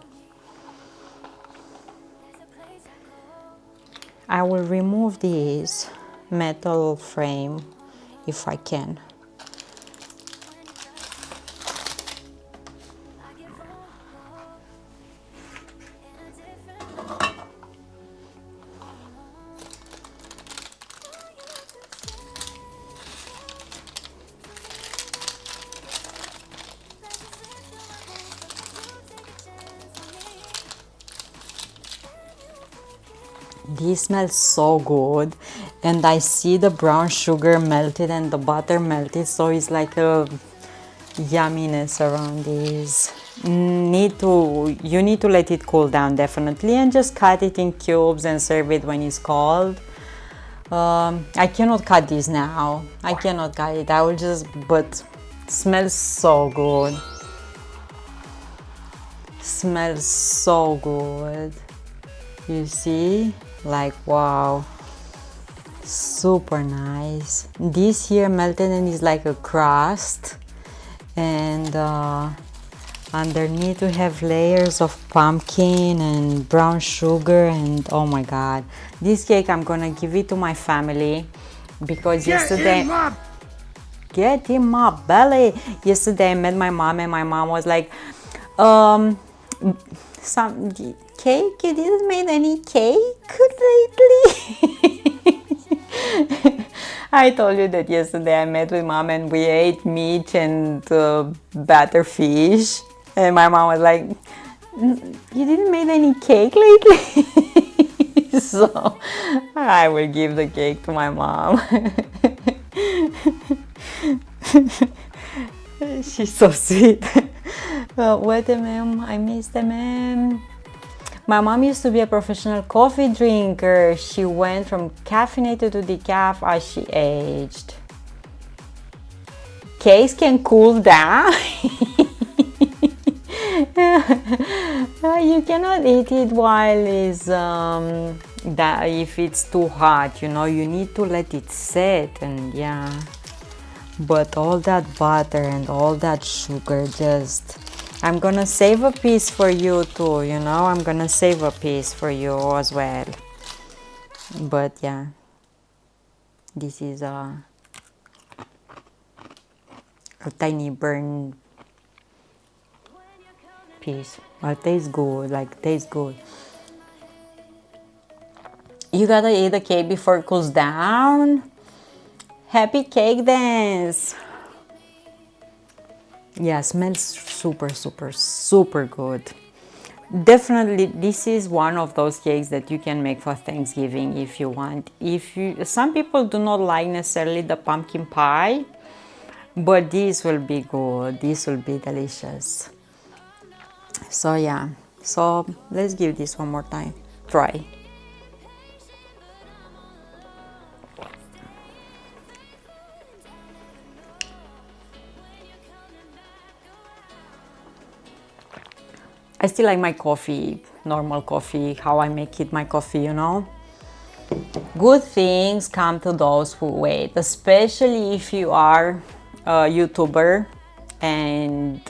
I will remove this metal frame if I can. This smells so good, and I see the brown sugar melted and the butter melted, so it's like a yumminess around this. You need to let it cool down definitely, and just cut it in cubes and serve it when it's cold. I cannot cut this now. I cannot cut it. I will just, but smells so good. Smells so good. You see? Like, wow. Super nice. This here melted and is like a crust. And underneath we have layers of pumpkin and brown sugar, and oh my god, this cake I'm gonna give it to my family because yesterday get in my belly. Yesterday I met my mom and my mom was like, some cake, you didn't make any cake lately. I told you that yesterday I met with mom and we ate meat and batter fish, and my mom was like, you didn't make any cake lately. So I will give the cake to my mom. She's so sweet. What a ma'am, I miss the ma'am. My mom used to be a professional coffee drinker. She went from caffeinated to decaf as she aged. Cakes can cool down. You cannot eat it while it's that if it's too hot, you know, you need to let it set, and yeah. But all that butter and all that sugar, just, I'm gonna save a piece for you too, you know, I'm gonna save a piece for you as well. But yeah, this is a tiny burn piece. But tastes good, like tastes good. You gotta eat the cake before it cools down. Happy cake dance. Yeah, smells super, super, super good. Definitely, this is one of those cakes that you can make for Thanksgiving if you want. Some people do not like necessarily the pumpkin pie, but this will be good. This will be delicious. So yeah, so let's give this one more time. Try. I still like my coffee, normal coffee, how I make it my coffee, you know. Good things come to those who wait, especially if you are a YouTuber and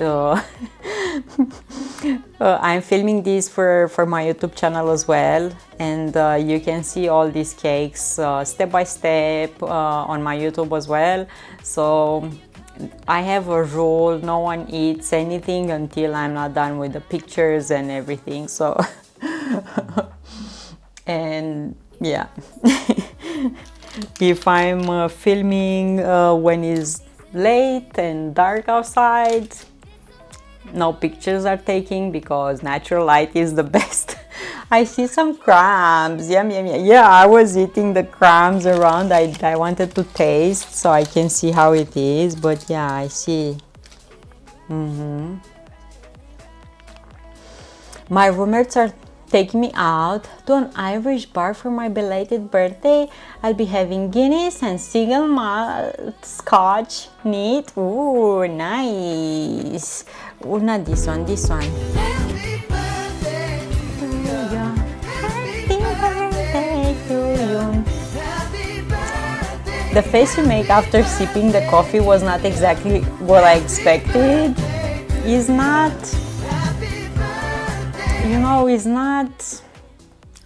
I'm filming this for my YouTube channel as well, and you can see all these cakes step by step on my YouTube as well. So I have a rule, no one eats anything until I'm not done with the pictures and everything, so and yeah. If I'm filming when it's late and dark outside, no pictures are taken because natural light is the best. I see some crumbs. Yum, yum, yum. Yeah, I was eating the crumbs around. I wanted to taste so I can see how it is. But yeah, I see. My roommates are taking me out to an Irish bar for my belated birthday. I'll be having Guinness and single malt scotch neat. Ooh, nice. Oh, not this one, this one. Happy birthday to you. The face you make after sipping the coffee was not exactly what I expected. It's not, you know, it's not,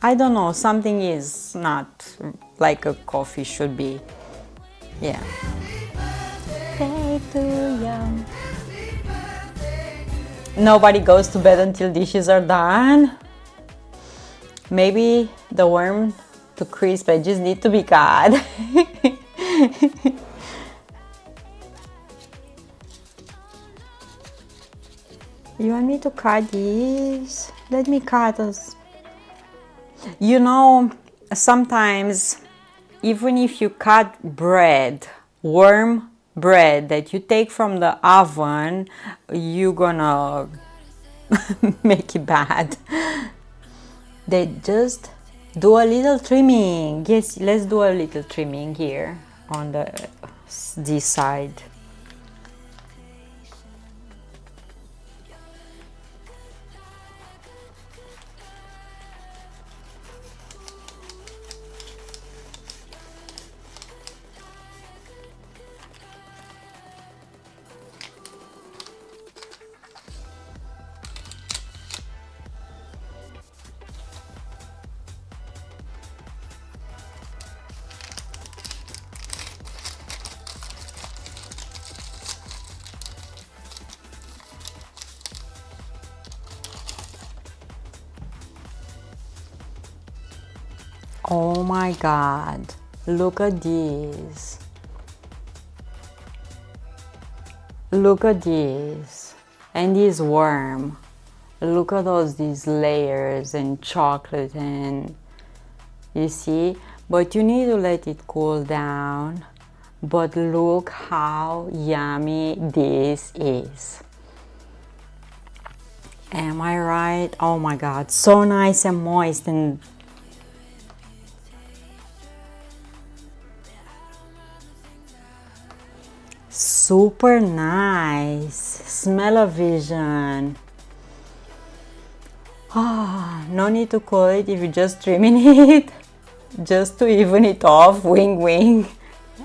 I don't know, something is not like a coffee should be. Yeah. Birthday to you. Nobody goes to bed until dishes are done. Maybe the worm to crisp edges need to be cut. You want me to cut this? Let me cut us. You know, sometimes even if you cut bread, warm bread that you take from the oven, you're gonna make it bad. They just do a little trimming. Yes, let's do a little trimming here on this side. Oh my God, look at this. Look at this. And this worm. Look at all these layers and chocolate, and you see? But you need to let it cool down. But look how yummy this is. Am I right? Oh my God, so nice and moist and super nice. Smell-o-vision. Ah, no need to cool it if you're just trimming it. Just to even it off, wing wing.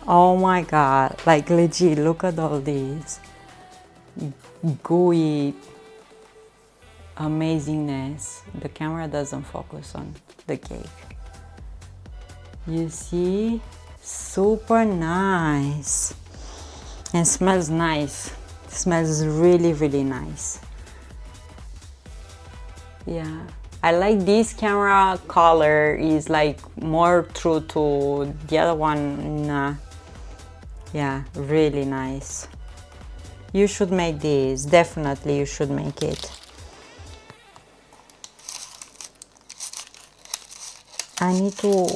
Oh my God, like legit, look at all these gooey amazingness. The camera doesn't focus on the cake. You see? Super nice. And smells nice. Smells really, really nice. Yeah. I like this camera color is like more true to the other one. Nah. Yeah, really nice. You should make this. Definitely you should make it. I need to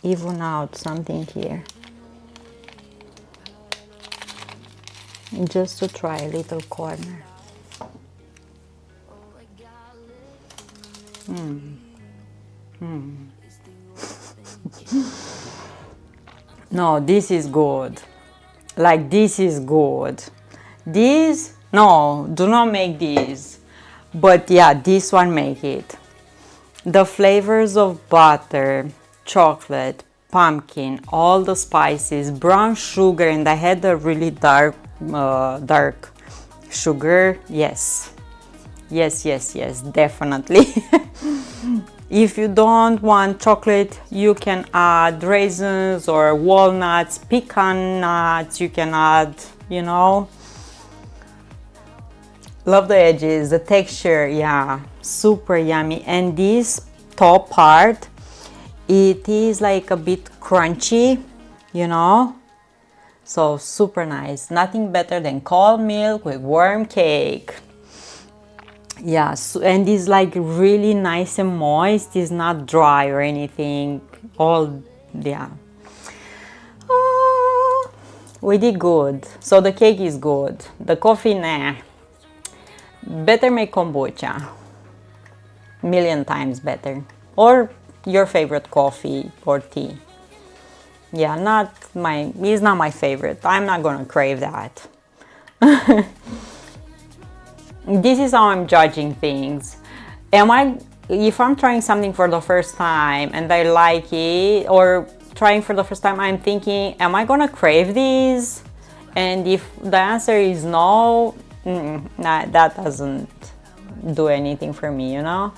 even out something here. Just to try a little corner. No, this is good. Like this is good. This, no, do not make this. But yeah, this one make it. The flavors of butter, chocolate, pumpkin, all the spices, brown sugar, and I had a really dark sugar. Yes, yes, yes, yes, definitely. If you don't want chocolate, you can add raisins or walnuts, pecan nuts, you can add, you know. Love the edges, the texture, yeah, super yummy. And this top part, it is like a bit crunchy, you know. So super nice. Nothing better than cold milk with warm cake. Yeah, so, and it's like really nice and moist. It's not dry or anything. All, yeah. Ah, we did good. So the cake is good. The coffee, nah. Better make kombucha. Million times better. Or your favorite coffee or tea. Yeah, it's not my favorite. I'm not gonna crave that. This is how I'm judging things. If I'm trying something for the first time and I like it, or trying for the first time, I'm thinking, am I gonna crave these? And if the answer is no, nah, that doesn't do anything for me, you know?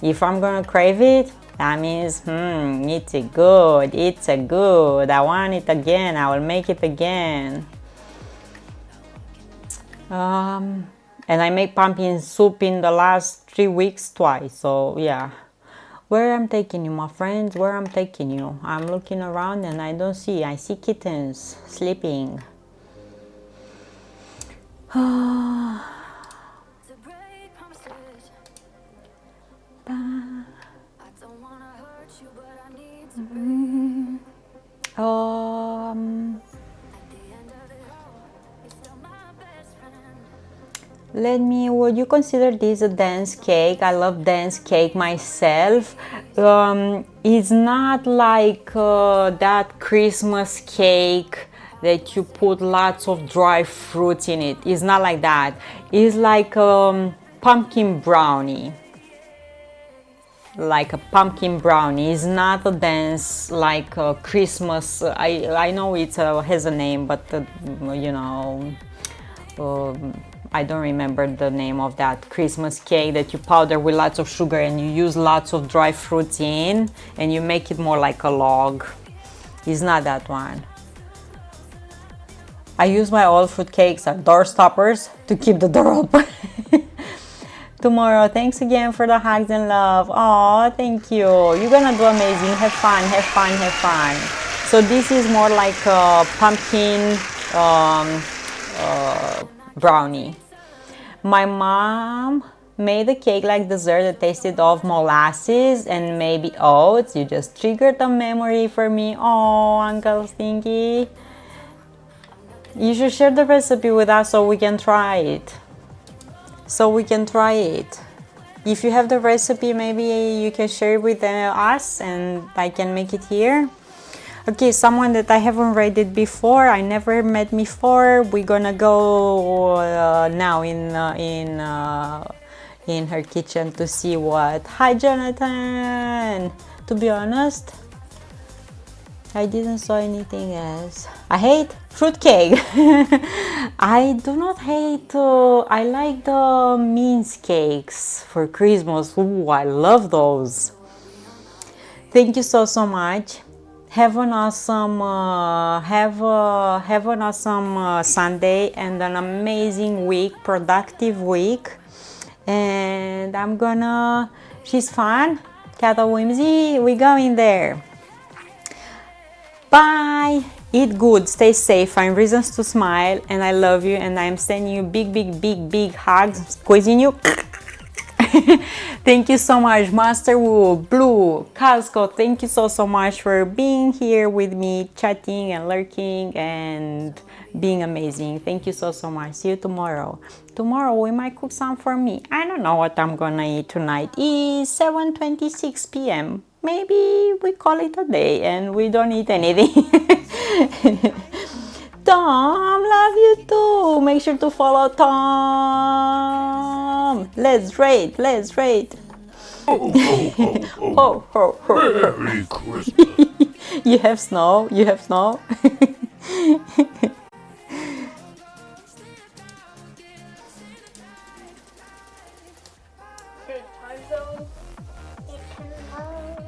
If I'm gonna crave it, that means, it's a good, I want it again, I will make it again. And I make pumpkin soup in the last 3 weeks twice, so yeah. Where I'm taking you, my friends, where I'm taking you? I'm looking around and I don't see, I see kittens sleeping. Um, would you consider this a dense cake? I love dense cake myself. It's not like that Christmas cake that you put lots of dry fruits in it. It's not like that. It's like pumpkin brownie. Like a pumpkin brownie. It's not a dense like a Christmas. I know it has a name, but you know, I don't remember the name of that Christmas cake that you powder with lots of sugar and you use lots of dry fruits in and you make it more like a log. It's not that one. I use my old fruit cakes as door stoppers to keep the door open. Tomorrow, thanks again for the hugs and love. Oh, thank you. You're gonna do amazing. Have fun, have fun, have fun. So this is more like a pumpkin brownie. My mom made a cake like dessert that tasted of molasses and maybe oats. You just triggered a memory for me. Oh, Uncle Stinky. You should share the recipe with us so we can try it. If you have the recipe, maybe you can share it with us and I can make it here. Okay, someone that I haven't rated before, I never met before. We're gonna go now in her kitchen to see what. Hi, Jonathan. To be honest, I didn't saw anything else. I hate fruitcake. I do not hate. I like the mince cakes for Christmas. Ooh, I love those. Thank you so much. Have an awesome Sunday and an amazing week, productive week. And I'm gonna. She's fun. Cat Whimsy, we going there. Bye. Eat good, stay safe, find reasons to smile, and I love you. And I'm sending you big hugs, squeezing you. Thank you so much, Master Wu, Blue, Casco. Thank you so much for being here with me, chatting and lurking and being amazing. Thank you so much. See you tomorrow. Tomorrow we might cook some for me. I don't know what I'm gonna eat tonight. It's 7:26 p.m. Maybe we call it a day and we don't eat anything. Tom, love you too. Make sure to follow Tom. Let's rate. Ho, ho, ho, ho. Ho, ho. Merry Christmas. You have snow. Time zone. It can love.